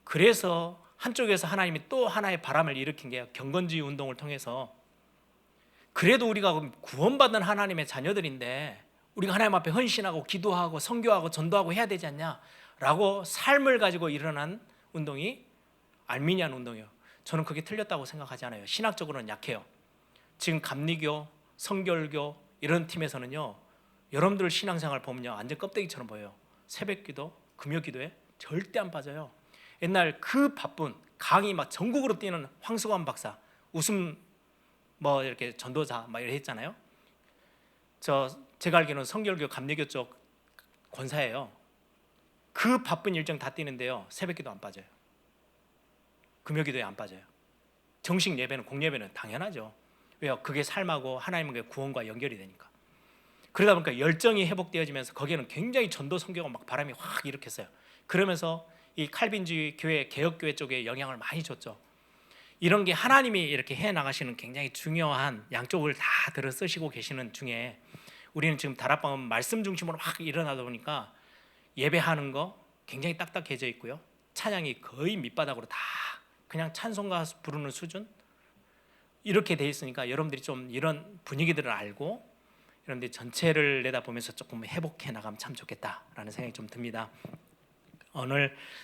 A: 그래서 한쪽에서 하나님이 또 하나의 바람을 일으킨 게 경건주의 운동을 통해서, 그래도 우리가 구원받은 하나님의 자녀들인데 우리가 하나님 앞에 헌신하고 기도하고 선교하고 전도하고 해야 되지 않냐라고 삶을 가지고 일어난 운동이 알미니안 운동이에요. 저는 그게 틀렸다고 생각하지 않아요. 신학적으로는 약해요. 지금 감리교, 성결교 이런 팀에서는요, 여러분들 신앙생활 보면요 완전 껍데기처럼 보여요. 새벽기도, 금요기도에 절대 안 빠져요. 옛날 그 바쁜 강의 막 전국으로 뛰는 황수관 박사, 웃음 뭐 이렇게 전도자 막 이렇게 했잖아요. 제가 알기로는 성결교, 감리교 쪽 권사예요. 그 바쁜 일정 다 뛰는데요 새벽기도 안 빠져요. 금요기도에 안 빠져요. 정식 예배는, 공예배는 당연하죠. 왜요? 그게 삶하고 하나님의 구원과 연결이 되니까. 그러다 보니까 열정이 회복되어지면서 거기에는 굉장히 전도 선교가 막 바람이 확 일으켰어요. 그러면서 이 칼빈주의 교회, 개혁교회 쪽에 영향을 많이 줬죠. 이런 게 하나님이 이렇게 해 나가시는 굉장히 중요한, 양쪽을 다 들어 쓰시고 계시는 중에 우리는 지금 다락방은 말씀 중심으로 확 일어나다 보니까 예배하는 거 굉장히 딱딱해져 있고요, 찬양이 거의 밑바닥으로 다 그냥 찬송가 부르는 수준 이렇게 돼 있으니까 여러분들이 좀 이런 분위기들을 알고 여러분들이 전체를 내다보면서 조금 회복해 나가면 참 좋겠다라는 생각이 좀 듭니다.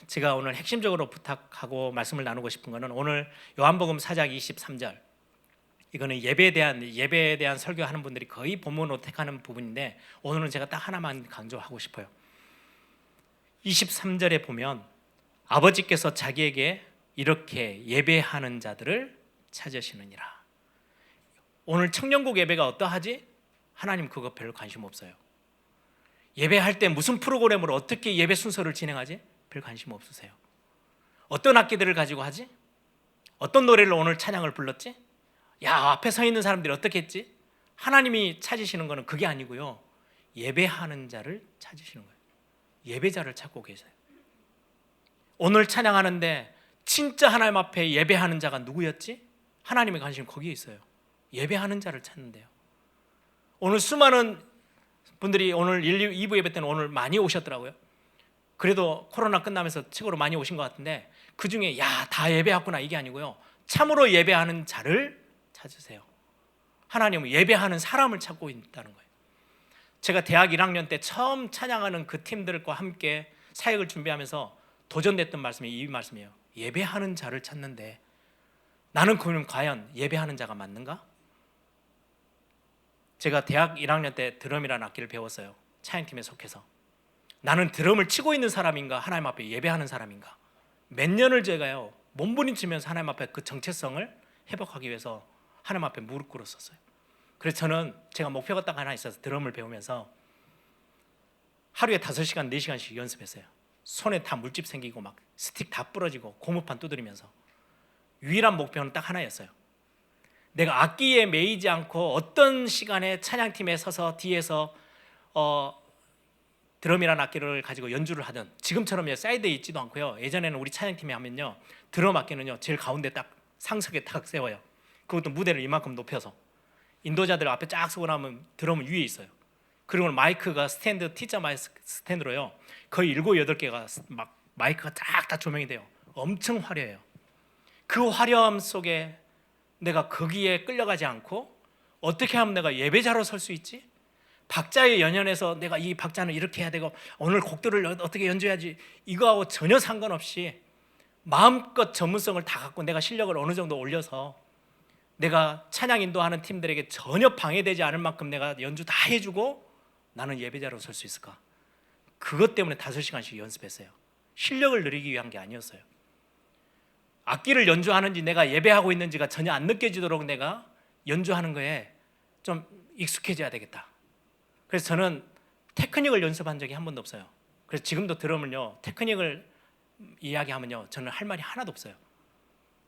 A: 제가 오늘 핵심적으로 부탁하고 말씀을 나누고 싶은 거는 오늘 요한복음 4장 23절, 이거는 예배에 대한 설교하는 분들이 거의 본문으로 택하는 부분인데 오늘은 제가 딱 하나만 강조하고 싶어요. 23절에 보면 아버지께서 자기에게 이렇게 예배하는 자들을 찾으시느니라. 오늘 청년국 예배가 어떠하지? 하나님 그거 별로 관심 없어요. 예배할 때 무슨 프로그램으로 어떻게 예배 순서를 진행하지? 별 관심 없으세요. 어떤 악기들을 가지고 하지? 어떤 노래를 오늘 찬양을 불렀지? 야, 앞에 서 있는 사람들이 어떻게 했지? 하나님이 찾으시는 거는 그게 아니고요, 예배하는 자를 찾으시는 거예요. 예배자를 찾고 계세요. 오늘 찬양하는데 진짜 하나님 앞에 예배하는 자가 누구였지? 하나님의 관심이 거기에 있어요. 예배하는 자를 찾는데요. 오늘 수많은 분들이 오늘 1, 2부 예배 때는 오늘 많이 오셨더라고요. 그래도 코로나 끝나면서 최고로 많이 오신 것 같은데 그 중에 야, 다 예배했구나 이게 아니고요, 참으로 예배하는 자를 찾으세요. 하나님은 예배하는 사람을 찾고 있다는 거예요. 제가 대학 1학년 때 처음 찬양하는 그 팀들과 함께 사역을 준비하면서 도전됐던 말씀이 이 말씀이에요. 예배하는 자를 찾는데 나는 그럼 과연 예배하는 자가 맞는가? 제가 대학 1학년 때 드럼이라는 악기를 배웠어요. 차연팀에 속해서. 나는 드럼을 치고 있는 사람인가, 하나님 앞에 예배하는 사람인가? 몇 년을 제가요 몸부림치면서 하나님 앞에 그 정체성을 회복하기 위해서 하나님 앞에 무릎 꿇었었어요. 그래서 저는 제가 목표가 딱 하나 있어서 드럼을 배우면서 하루에 5시간, 4시간씩 연습했어요. 손에 다 물집 생기고 막 스틱 다 부러지고 고무판 두드리면서 유일한 목표는 딱 하나였어요. 내가 악기에 매이지 않고 어떤 시간에 찬양팀에 서서 뒤에서 드럼이라는 악기를 가지고 연주를 하든, 지금처럼 사이드에 있지도 않고요. 예전에는 우리 찬양팀에 하면요, 드럼 악기는요 제일 가운데 딱 상석에 딱 세워요. 그것도 무대를 이만큼 높여서. 인도자들 앞에 쫙 서고 나면 드럼은 위에 있어요. 그리고 마이크가 스탠드, T자 마이크 스탠드로요 거의 7, 8개가 막 마이크가 쫙 다 조명이 돼요. 엄청 화려해요. 그 화려함 속에 내가 거기에 끌려가지 않고 어떻게 하면 내가 예배자로 설 수 있지? 박자에 연연해서 내가 이 박자는 이렇게 해야 되고 오늘 곡들을 어떻게 연주해야지, 이거하고 전혀 상관없이 마음껏 전문성을 다 갖고 내가 실력을 어느 정도 올려서 내가 찬양 인도하는 팀들에게 전혀 방해되지 않을 만큼 내가 연주 다 해주고 나는 예배자로 설 수 있을까? 그것 때문에 5시간씩 연습했어요. 실력을 늘리기 위한 게 아니었어요. 악기를 연주하는지 내가 예배하고 있는지가 전혀 안 느껴지도록 내가 연주하는 거에 좀 익숙해져야 되겠다. 그래서 저는 테크닉을 연습한 적이 한 번도 없어요. 그래서 지금도 드럼을요, 테크닉을 이야기하면요 저는 할 말이 하나도 없어요.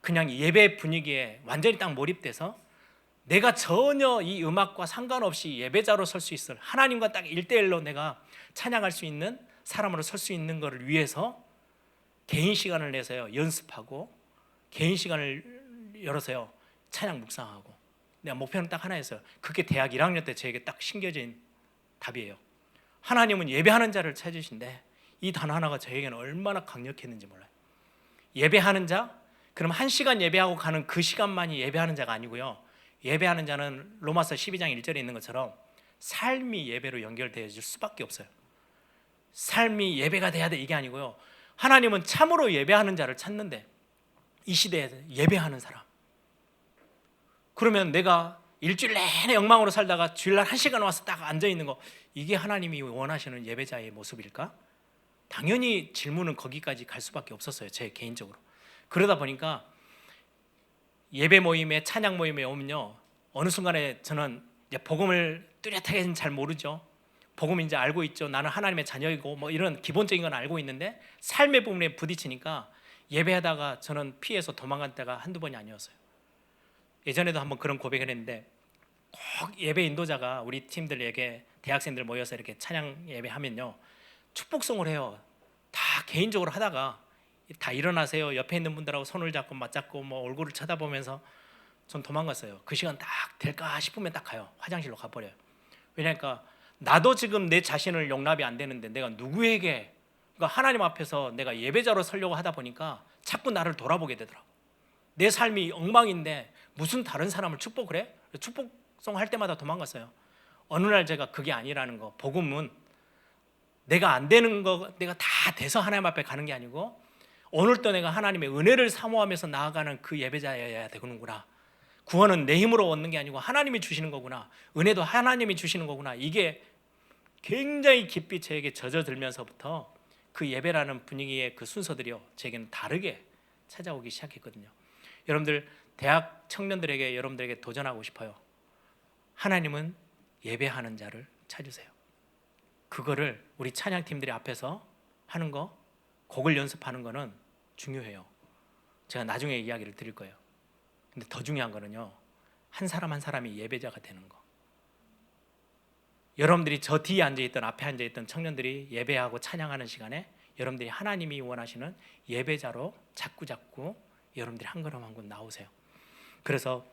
A: 그냥 예배 분위기에 완전히 딱 몰입돼서 내가 전혀 이 음악과 상관없이 예배자로 설 수 있을, 하나님과 딱 1대1로 내가 찬양할 수 있는 사람으로 설 수 있는 것을 위해서 개인 시간을 내서요 연습하고, 개인 시간을 열어서요 찬양 묵상하고, 내가 목표는 딱 하나였어요. 그게 대학 1학년 때 저에게 딱 심겨진 답이에요. 하나님은 예배하는 자를 찾으신데, 이 단어 하나가 저에게는 얼마나 강력했는지 몰라요. 예배하는 자, 그럼 1시간 예배하고 가는 그 시간만이 예배하는 자가 아니고요, 예배하는 자는 로마서 12장 1절에 있는 것처럼 삶이 예배로 연결되어질 수밖에 없어요. 삶이 예배가 돼야 돼, 이게 아니고요, 하나님은 참으로 예배하는 자를 찾는데, 이 시대에 예배하는 사람, 그러면 내가 일주일 내내 엉망으로 살다가 주일날 1시간 와서 딱 앉아있는 거, 이게 하나님이 원하시는 예배자의 모습일까? 당연히 질문은 거기까지 갈 수밖에 없었어요, 제 개인적으로. 그러다 보니까 예배 모임에, 찬양 모임에 오면요, 어느 순간에 저는 이제 복음을 뚜렷하게는 잘 모르죠. 복음 이제 알고 있죠. 나는 하나님의 자녀이고 뭐 이런 기본적인 건 알고 있는데, 삶의 부분에 부딪히니까 예배하다가 저는 피해서 도망간 때가 한두 번이 아니었어요. 예전에도 한번 그런 고백을 했는데, 꼭 예배 인도자가 우리 팀들에게, 대학생들 모여서 이렇게 찬양 예배하면요 축복송을 해요. 다 개인적으로 하다가 다 일어나세요, 옆에 있는 분들하고 손을 잡고 맞잡고 뭐 얼굴을 쳐다보면서 전 도망갔어요. 그 시간 딱 될까 싶으면 딱 가요. 화장실로 가버려요. 왜냐니까 나도 지금 내 자신을 용납이 안 되는데 내가 누구에게, 그러니까 하나님 앞에서 내가 예배자로 서려고 하다 보니까 자꾸 나를 돌아보게 되더라고. 내 삶이 엉망인데 무슨 다른 사람을 축복을 해? 축복송 할 때마다 도망갔어요. 어느 날 제가 그게 아니라는 거, 복음은 내가 안 되는 거, 내가 다 돼서 하나님 앞에 가는 게 아니고, 오늘도 내가 하나님의 은혜를 사모하면서 나아가는 그 예배자여야 되는구나. 구원은 내 힘으로 얻는 게 아니고 하나님이 주시는 거구나. 은혜도 하나님이 주시는 거구나. 이게 굉장히 깊이 저에게 젖어들면서부터 그 예배라는 분위기의 그 순서들이요 제게는 다르게 찾아오기 시작했거든요. 여러분들, 대학 청년들에게, 여러분들에게 도전하고 싶어요. 하나님은 예배하는 자를 찾으세요. 그거를 우리 찬양팀들이 앞에서 하는 거, 곡을 연습하는 거는 중요해요. 제가 나중에 이야기를 드릴 거예요. 근데 더 중요한 거는요, 한 사람 한 사람이 예배자가 되는 거. 여러분들이 저 뒤에 앉아있던, 앞에 앉아있던 청년들이 예배하고 찬양하는 시간에 여러분들이 하나님이 원하시는 예배자로 자꾸 여러분들이 한 걸음 한 걸음 나오세요. 그래서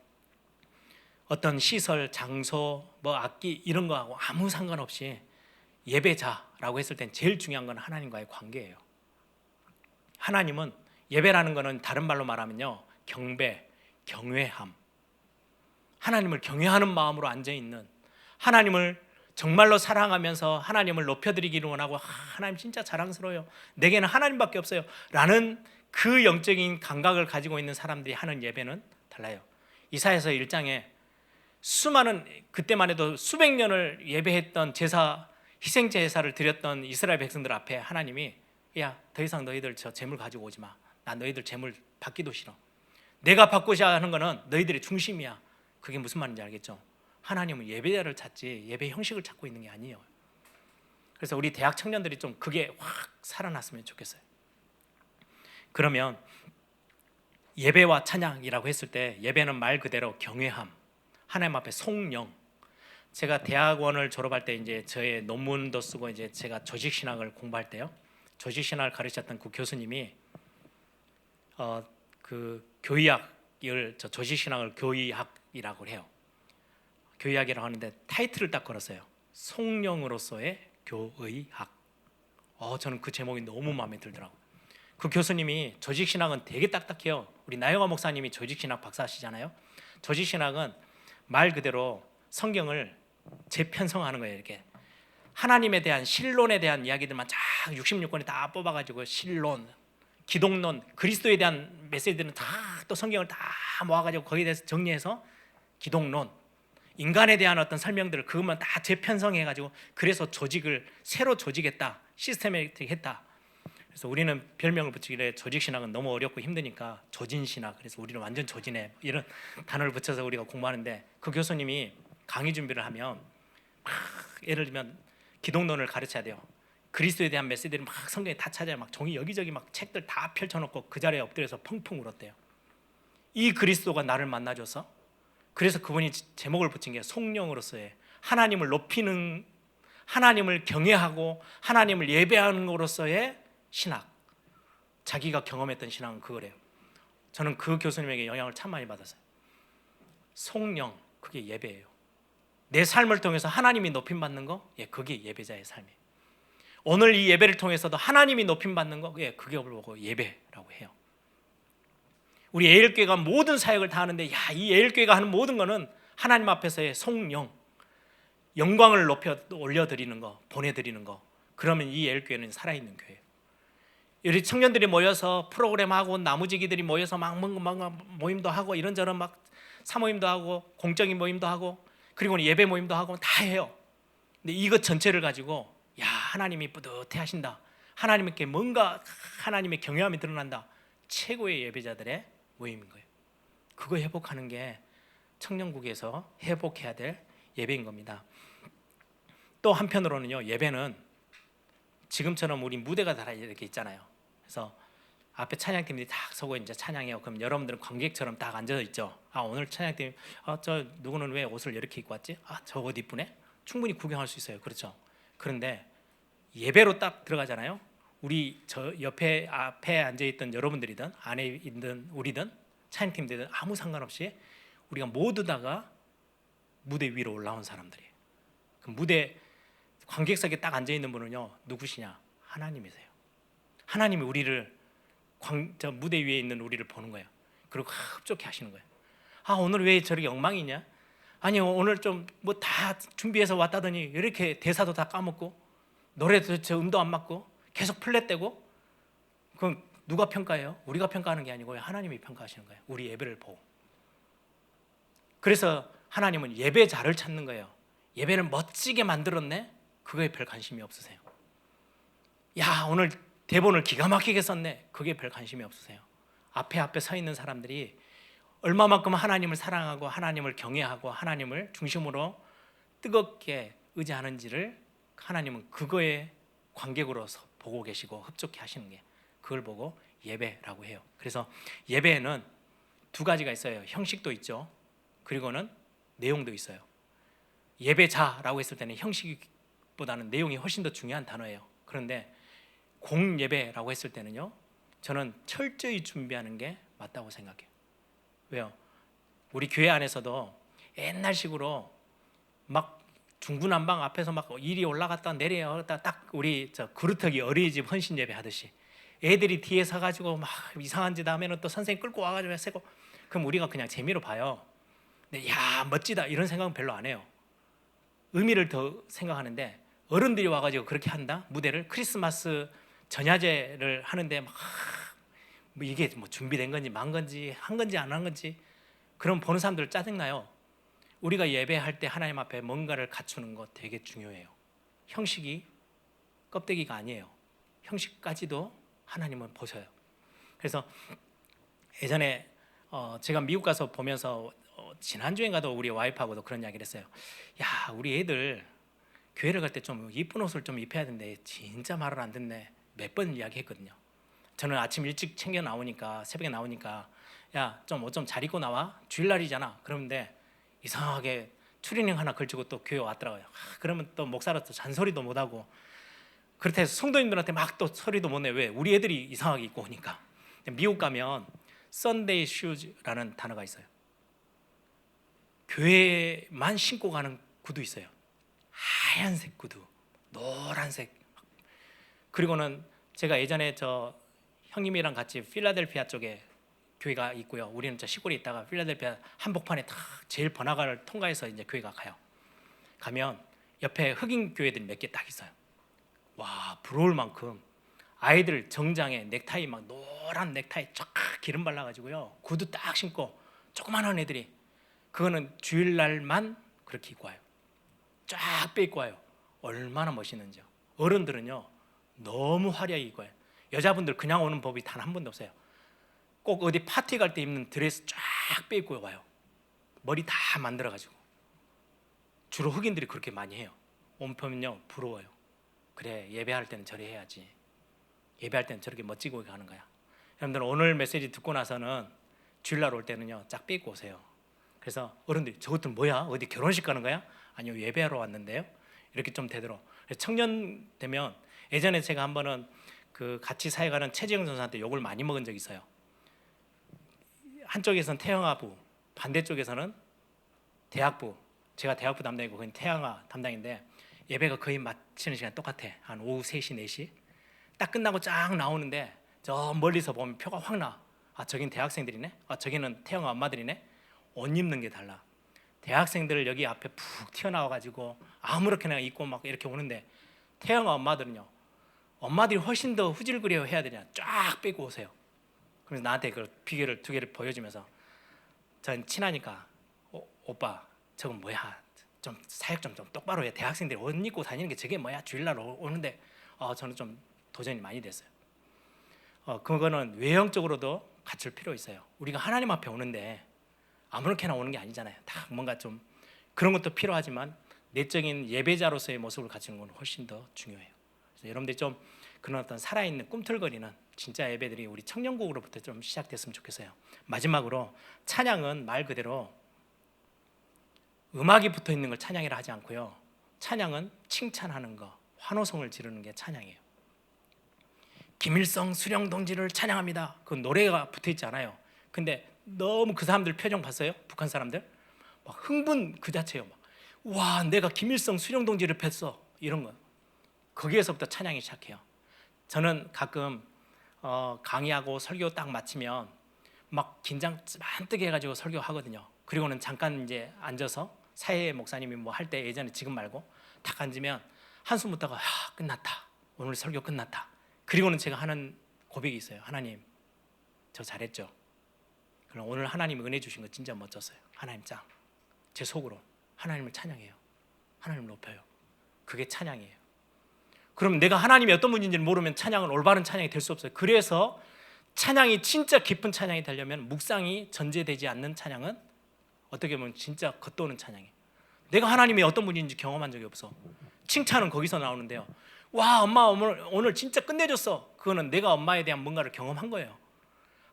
A: 어떤 시설, 장소, 뭐 악기 이런 거하고 아무 상관없이 예배자라고 했을 땐 제일 중요한 건 하나님과의 관계예요. 하나님은, 예배라는 거는 다른 말로 말하면요 경배, 경외함, 하나님을 경외하는 마음으로 앉아있는, 하나님을 정말로 사랑하면서 하나님을 높여드리기를 원하고, 하나님 진짜 자랑스러워요, 내게는 하나님밖에 없어요 라는 그 영적인 감각을 가지고 있는 사람들이 하는 예배는 달라요. 이사야서 1장에 수많은, 그때만 해도 수백 년을 예배했던 제사, 희생 제사를 드렸던 이스라엘 백성들 앞에 하나님이, 야, 더 이상 너희들 저 재물 가지고 오지 마. 나 너희들 재물 받기도 싫어. 내가 받고자 하는 거는 너희들의 중심이야. 그게 무슨 말인지 알겠죠? 하나님은 예배자를 찾지 예배 형식을 찾고 있는 게 아니에요. 그래서 우리 대학 청년들이 좀 그게 확 살아났으면 좋겠어요. 그러면 예배와 찬양이라고 했을 때 예배는 말 그대로 경외함, 하나님 앞에 속령. 제가 대학원을 졸업할 때 이제 저의 논문도 쓰고 이제 제가 조직 신학을 공부할 때요. 조직 신학을 가르쳤던 그 교수님이 그 교의학을 조직 신학을 교의학이라고 해요. 교의학이라고 하는데 타이틀을 딱 걸었어요. 속령으로서의 교의학. 저는 그 제목이 너무 마음에 들더라고요. 그 교수님이 조직신학은 되게 딱딱해요. 우리 나영화 목사님이 조직신학 박사시잖아요. 조직신학은 말 그대로 성경을 재편성하는 거예요. 이렇게 하나님에 대한 신론에 대한 이야기들만 쫙 66권에 다 뽑아가지고 신론, 기독론, 그리스도에 대한 메시지들은 다 또 성경을 다 모아가지고 거기에 대해서 정리해서 기독론, 인간에 대한 어떤 설명들을 그것만 다 재편성해가지고 그래서 조직을 새로 조직했다, 시스테매틱했다. 그래서 우리는 별명을 붙이기를 조직신학은 너무 어렵고 힘드니까 조진신학, 그래서 우리는 완전 조진해 이런 단어를 붙여서 우리가 공부하는데, 그 교수님이 강의 준비를 하면 막 예를 들면 기독론을 가르쳐야 돼요. 그리스도에 대한 메시지를 막 성경에 다 찾아요. 막 종이 여기저기 막 책들 다 펼쳐놓고 그 자리에 엎드려서 펑펑 울었대요. 이 그리스도가 나를 만나줘서, 그래서 그분이 제목을 붙인 게 속령으로서의 하나님을 높이는, 하나님을 경외하고 하나님을 예배하는 것으로서의 신학. 자기가 경험했던 신앙은 그거래요. 저는 그 교수님에게 영향을 참 많이 받았어요. 속령, 그게 예배예요. 내 삶을 통해서 하나님이 높임 받는 거, 그게 예배자의 삶이에요. 오늘 이 예배를 통해서도 하나님이 높임 받는 거, 그게 보고 예배라고 해요. 우리 예일교회가 모든 사역을 다 하는데, 이 예일교회가 하는 모든 거는 하나님 앞에서의 속령, 영광을 높여 올려드리는 거, 보내드리는 거. 그러면 이 예일교회는 살아있는 교회예요. 우리 청년들이 모여서 프로그램하고 나무지기들이 모여서 막 모임도 하고 이런저런 막 사모임도 하고 공적인 모임도 하고 그리고 예배 모임도 하고 다 해요. 근데 이것 전체를 가지고 하나님이 뿌듯해 하신다, 하나님께 뭔가 하나님의 경외함이 드러난다, 최고의 예배자들의 모임인 거예요. 그거 회복하는 게 청년국에서 회복해야 될 예배인 겁니다. 또 한편으로는요, 예배는 지금처럼 우리 무대가 다 이렇게 있잖아요. 그래서 앞에 찬양팀들이 딱 서고 이제 찬양해요. 그럼 여러분들은 관객처럼 딱 앉아 있죠. 오늘 찬양팀, 저 누구는 왜 옷을 이렇게 입고 왔지? 저 옷 이쁘네. 충분히 구경할 수 있어요. 그렇죠? 그런데 예배로 딱 들어가잖아요. 우리 저 옆에 앞에 앉아 있던 여러분들이든 안에 있는 우리든 찬양팀들이든 아무 상관없이 우리가 모두 다가 무대 위로 올라온 사람들이에요. 그 무대 관객석에 딱 앉아 있는 분은요, 누구시냐? 하나님이세요. 하나님이 우리를 저 무대 위에 있는 우리를 보는 거예요. 그리고 흡족해 하시는 거예요. 오늘 왜 저렇게 엉망이냐? 아니 오늘 좀 뭐 다 준비해서 왔다더니 이렇게 대사도 다 까먹고 노래도 저 음도 안 맞고 계속 플랫되고. 그럼 누가 평가해요? 우리가 평가하는 게 아니고요, 하나님이 평가하시는 거예요. 우리 예배를 보고. 그래서 하나님은 예배자를 찾는 거예요. 예배를 멋지게 만들었네? 그거에 별 관심이 없으세요. 오늘 대본을 기가 막히게 썼네? 그게 별 관심이 없으세요. 앞에 서 있는 사람들이 얼마만큼 하나님을 사랑하고 하나님을 경외하고 하나님을 중심으로 뜨겁게 의지하는지를 하나님은 그거에 관객으로서 보고 계시고 흡족해 하시는 게, 그걸 보고 예배라고 해요. 그래서 예배에는 두 가지가 있어요. 형식도 있죠. 그리고는 내용도 있어요. 예배자라고 했을 때는 형식보다는 내용이 훨씬 더 중요한 단어예요. 그런데 공예배라고 했을 때는요, 저는 철저히 준비하는 게 맞다고 생각해요. 왜요? 우리 교회 안에서도 옛날식으로 막 중구난방 앞에서 막 이리 올라갔다 내려갔다 딱 우리 저 그루터기 어린이집 헌신 예배 하듯이 애들이 뒤에 서가지고 막 이상한 짓 하면은 또 선생님 끌고 와가지고 세고, 그럼 우리가 그냥 재미로 봐요. 근데 멋지다 이런 생각은 별로 안 해요. 의미를 더 생각하는데, 어른들이 와가지고 그렇게 한다? 무대를 크리스마스 전야제를 하는데 막 뭐 이게 뭐 준비된 건지 만 건지 한 건지 안 한 건지, 그럼 보는 사람들 짜증나요. 우리가 예배할 때 하나님 앞에 뭔가를 갖추는 거 되게 중요해요. 형식이 껍데기가 아니에요. 형식까지도 하나님은 보셔요. 그래서 예전에 제가 미국 가서 보면서 지난주인가도 우리 와이프하고도 그런 이야기를 했어요. 우리 애들 교회를 갈 때 좀 이쁜 옷을 좀 입혀야 되는데 진짜 말을 안 듣네. 몇 번 이야기했거든요. 저는 아침 일찍 챙겨 나오니까 새벽에 나오니까 야, 좀 옷 좀 잘 입고 나와. 주일날이잖아. 그러는데 이상하게 추리닝 하나 걸치고 또 교회 왔더라고요. 그러면 또 목사로서 잔소리도 못 하고 그렇다 해서 성도님들한테 막 또 소리도 못 내. 왜? 우리 애들이 이상하게 입고 오니까. 미국 가면 Sunday shoes라는 단어가 있어요. 교회만 신고 가는 구두 있어요. 하얀색 구두, 노란색. 그리고는 제가 예전에 저 형님이랑 같이 필라델피아 쪽에 교회가 있고요. 우리는 저 시골에 있다가 필라델피아 한복판에 딱 제일 번화가를 통과해서 이제 교회가 가요. 가면 옆에 흑인 교회들이 몇 개 딱 있어요. 와, 부러울 만큼 아이들 정장에 넥타이 막 노란 넥타이 쫙 기름 발라가지고요. 구두 딱 신고 조그만한 애들이 그거는 주일날만 그렇게 입고 와요. 쫙 빼입고 와요. 얼마나 멋있는지요. 어른들은요 너무 화려하게 입고 와요. 여자분들 그냥 오는 법이 단 한 번도 없어요. 꼭 어디 파티 갈 때 입는 드레스 쫙 빼입고 와요. 머리 다 만들어가지고. 주로 흑인들이 그렇게 많이 해요. 온편은요 부러워요. 그래, 예배할 때는 저래 해야지. 예배할 때는 저렇게 멋지고 가는 거야. 여러분들 오늘 메시지 듣고 나서는 주일날 올 때는요 쫙 빼입고 오세요. 그래서 어른들이 저것들 뭐야? 어디 결혼식 가는 거야? 아니요, 예배하러 왔는데요. 이렇게 좀 되도록. 청년 되면 예전에 제가 한 번은 그 같이 사역하는 최지영 선수한테 욕을 많이 먹은 적이 있어요. 한쪽에서는 태영아부, 반대쪽에서는 대학부. 제가 대학부 담당이고 그건 태영아 담당인데 예배가 거의 마치는 시간 똑같아. 한 오후 3시, 4시. 딱 끝나고 쫙 나오는데 저 멀리서 보면 표가 확 나. 아, 저긴 대학생들이네. 아, 저기는 태영아 엄마들이네. 옷 입는 게 달라. 대학생들 여기 앞에 푹 튀어나와가지고 아무렇게나 입고 막 이렇게 오는데 태영아 엄마들은요, 엄마들이 훨씬 더 후질그려 해야 되냐 쫙 빼고 오세요. 그래서 나한테 그 비결을 2개를 보여주면서 전 친하니까 오빠 저건 뭐야? 좀 사역 좀 똑바로 해. 대학생들이 옷 입고 다니는 게 저게 뭐야? 주일날 오는데 저는 좀 도전이 많이 됐어요. 그거는 외형적으로도 갖출 필요 있어요. 우리가 하나님 앞에 오는데 아무렇게나 오는 게 아니잖아요. 다 뭔가 좀 그런 것도 필요하지만 내적인 예배자로서의 모습을 갖추는 건 훨씬 더 중요해요. 그래서 여러분들이 좀 그런 어떤 살아있는 꿈틀거리는 진짜 예배들이 우리 청년곡으로부터 좀 시작됐으면 좋겠어요. 마지막으로 찬양은 말 그대로 음악이 붙어 있는 걸 찬양이라 하지 않고요. 찬양은 칭찬하는 거, 환호성을 지르는 게 찬양이에요. 김일성 수령 동지를 찬양합니다. 그 노래가 붙어 있지 않아요. 근데 너무 그 사람들 표정 봤어요? 북한 사람들 막 흥분 그 자체예요. 막, 와, 내가 김일성 수령 동지를 뵀어. 이런 거. 거기에서부터 찬양이 시작해요. 저는 가끔 강의하고 설교 딱 마치면 막 긴장 만뜩 해가지고 설교하거든요. 그리고는 잠깐 이제 앉아서 사회 목사님이 뭐 할 때 예전에 지금 말고 딱 앉으면 한숨 묻다가 끝났다. 오늘 설교 끝났다. 그리고는 제가 하는 고백이 있어요. 하나님, 저 잘했죠? 그럼 오늘 하나님 은혜 주신 거 진짜 멋졌어요. 하나님 짱. 제 속으로 하나님을 찬양해요. 하나님을 높여요. 그게 찬양이에요. 그럼 내가 하나님이 어떤 분인지를 모르면 찬양은 올바른 찬양이 될 수 없어요. 그래서 찬양이 진짜 깊은 찬양이 되려면 묵상이 전제되지 않는 찬양은 어떻게 보면 진짜 겉도는 찬양이에요. 내가 하나님이 어떤 분인지 경험한 적이 없어. 칭찬은 거기서 나오는데요. 와, 엄마 오늘 진짜 끝내줬어. 그거는 내가 엄마에 대한 뭔가를 경험한 거예요.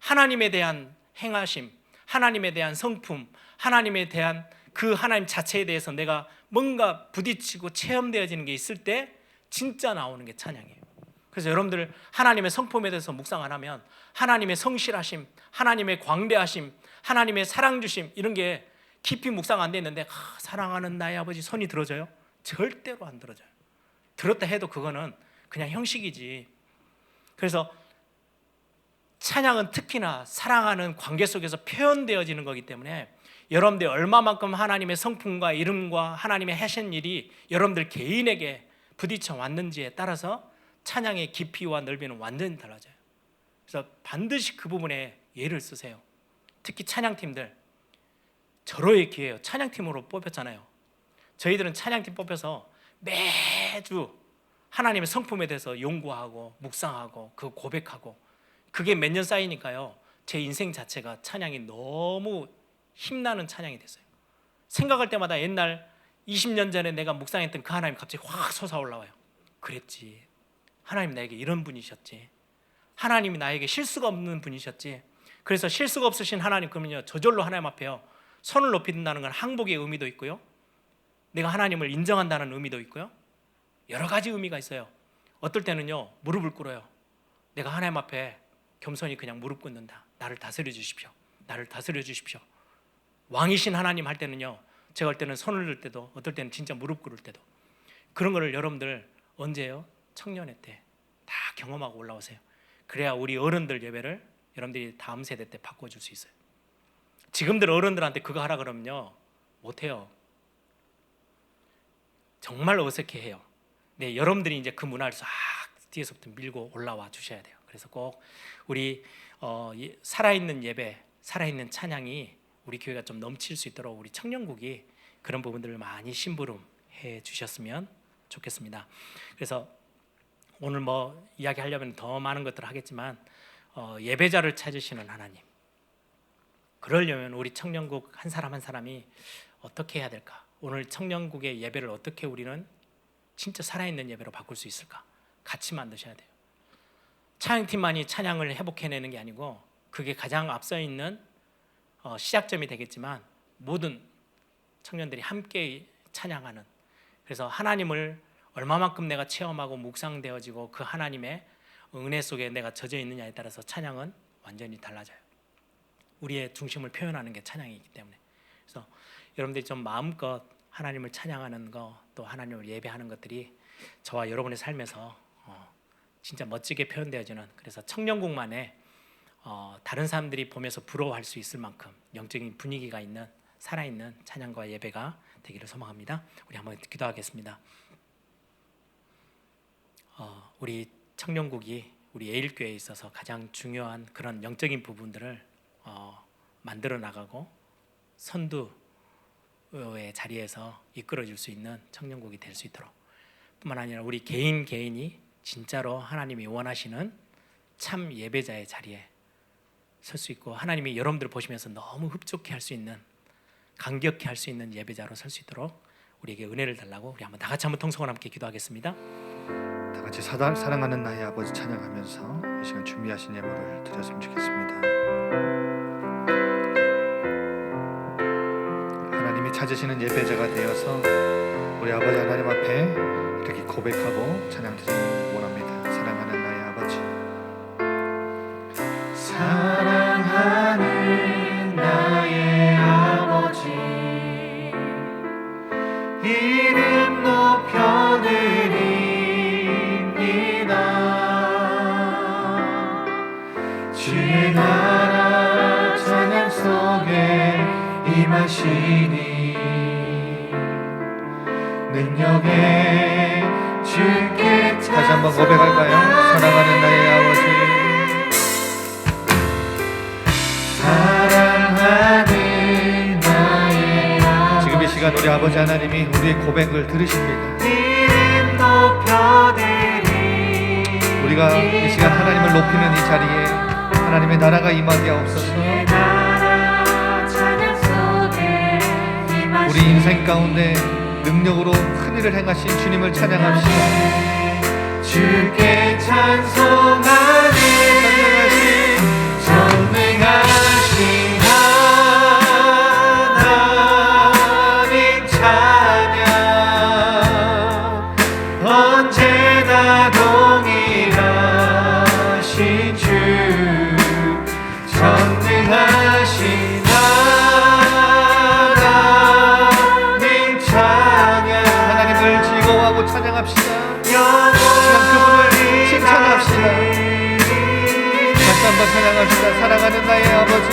A: 하나님에 대한 행하심, 하나님에 대한 성품, 하나님에 대한 그 하나님 자체에 대해서 내가 뭔가 부딪히고 체험되어지는 게 있을 때 진짜 나오는 게 찬양이에요. 그래서 여러분들 하나님의 성품에 대해서 묵상 안 하면 하나님의 성실하심, 하나님의 광대하심, 하나님의 사랑 주심 이런 게 깊이 묵상 안 됐는데 사랑하는 나의 아버지 손이 들어져요? 절대로 안 들어져요. 들었다 해도 그거는 그냥 형식이지. 그래서 찬양은 특히나 사랑하는 관계 속에서 표현되어지는 거기 때문에 여러분들 얼마만큼 하나님의 성품과 이름과 하나님의 하신 일이 여러분들 개인에게 부딪혀 왔는지에 따라서 찬양의 깊이와 넓이는 완전히 달라져요. 그래서 반드시 그 부분에 예를 쓰세요. 특히 찬양팀들 절호의 기회예요. 찬양팀으로 뽑혔잖아요. 저희들은 찬양팀 뽑혀서 매주 하나님의 성품에 대해서 연구하고 묵상하고 그 고백하고 그게 몇 년 쌓이니까요. 제 인생 자체가 찬양이 너무 힘나는 찬양이 됐어요. 생각할 때마다 옛날 20년 전에 내가 묵상했던 그 하나님 갑자기 확 솟아올라와요. 그랬지. 하나님 나에게 이런 분이셨지. 하나님이 나에게 실수가 없는 분이셨지. 그래서 실수가 없으신 하나님, 그러면요 저절로 하나님 앞에요 손을 높이 든다는 건 항복의 의미도 있고요, 내가 하나님을 인정한다는 의미도 있고요, 여러 가지 의미가 있어요. 어떨 때는요 무릎을 꿇어요. 내가 하나님 앞에 겸손히 그냥 무릎 꿇는다. 나를 다스려 주십시오. 나를 다스려 주십시오. 왕이신 하나님 할 때는요, 제가 할 때는 손을 들 때도, 어떨 때는 진짜 무릎 꿇을 때도, 그런 거를 여러분들 언제요? 청년회 때 다 경험하고 올라오세요. 그래야 우리 어른들 예배를 여러분들이 다음 세대 때 바꿔줄 수 있어요. 지금들 어른들한테 그거 하라 그러면요 못해요. 정말 어색해해요. 네, 여러분들이 이제 그 문화를 싹 뒤에서부터 밀고 올라와 주셔야 돼요. 그래서 꼭 우리 살아있는 예배, 살아있는 찬양이 우리 교회가 좀 넘칠 수 있도록 우리 청년국이 그런 부분들을 많이 심부름해 주셨으면 좋겠습니다. 그래서 오늘 뭐 이야기하려면 더 많은 것들을 하겠지만 예배자를 찾으시는 하나님, 그러려면 우리 청년국 한 사람 한 사람이 어떻게 해야 될까? 오늘 청년국의 예배를 어떻게 우리는 진짜 살아있는 예배로 바꿀 수 있을까? 같이 만드셔야 돼요. 찬양팀만이 찬양을 회복해내는 게 아니고, 그게 가장 앞서 있는 시작점이 되겠지만 모든 청년들이 함께 찬양하는, 그래서 하나님을 얼마만큼 내가 체험하고 묵상되어지고 그 하나님의 은혜 속에 내가 젖어 있느냐에 따라서 찬양은 완전히 달라져요. 우리의 중심을 표현하는 게 찬양이기 때문에. 그래서 여러분들이 좀 마음껏 하나님을 찬양하는 거, 또 하나님을 예배하는 것들이 저와 여러분의 삶에서 진짜 멋지게 표현되어지는, 그래서 청년국만의 다른 사람들이 보면서 부러워할 수 있을 만큼 영적인 분위기가 있는 살아있는 찬양과 예배가 되기를 소망합니다. 우리 한번 기도하겠습니다. 우리 청년국이 우리 예일교회에 있어서 가장 중요한 그런 영적인 부분들을 만들어 나가고 선두의 자리에서 이끌어줄 수 있는 청년국이 될 수 있도록, 뿐만 아니라 우리 개인이 진짜로 하나님이 원하시는 참 예배자의 자리에 설 수 있고, 하나님이 여러분들 보시면서 너무 흡족해 할 수 있는, 감격해 할 수 있는 예배자로 설 수 있도록 우리에게 은혜를 달라고, 우리 한번 다 같이 한번 통성으로 함께 기도하겠습니다.
B: 다 같이 사랑하는 나의 아버지 찬양하면서 이 시간 준비하신 예물을 드렸으면 좋겠습니다. 하나님이 찾으시는 예배자가 되어서 우리 아버지 하나님 앞에 이렇게 고백하고 찬양 드리기 원합니다. 사랑하는 나의 아버지,
C: 사랑하는 나의 아버지, 이름 높여드립니다. 주의 나라 찬양 속에 임하시니 능력에 주께
B: 다시 한번 고백할까요? 사랑하는 나의 아버지,
C: 사랑하는 나의 아버지,
B: 지금 이 시간 우리 아버지 하나님이 우리의 고백을 들으십니다.
C: 이름 높여드리,
B: 우리가 이 시간 하나님을 높이는 이 자리에 하나님의 나라가 임하게 하옵소서. 우리 인생 가운데 능력으로 큰 일을 행하신 주님을 찬양합시다.
C: 주께 찬송하네, 전능하신 하나님 찬양, 언제나 동일하신 주, 전능하신 하나님 찬양,
B: 하나님을 즐거워하고 찬양합시다.
C: 영원히
B: 그분을 칭찬합시다. 다시 한번 찬양합시다. 사랑하는 나의 아버지,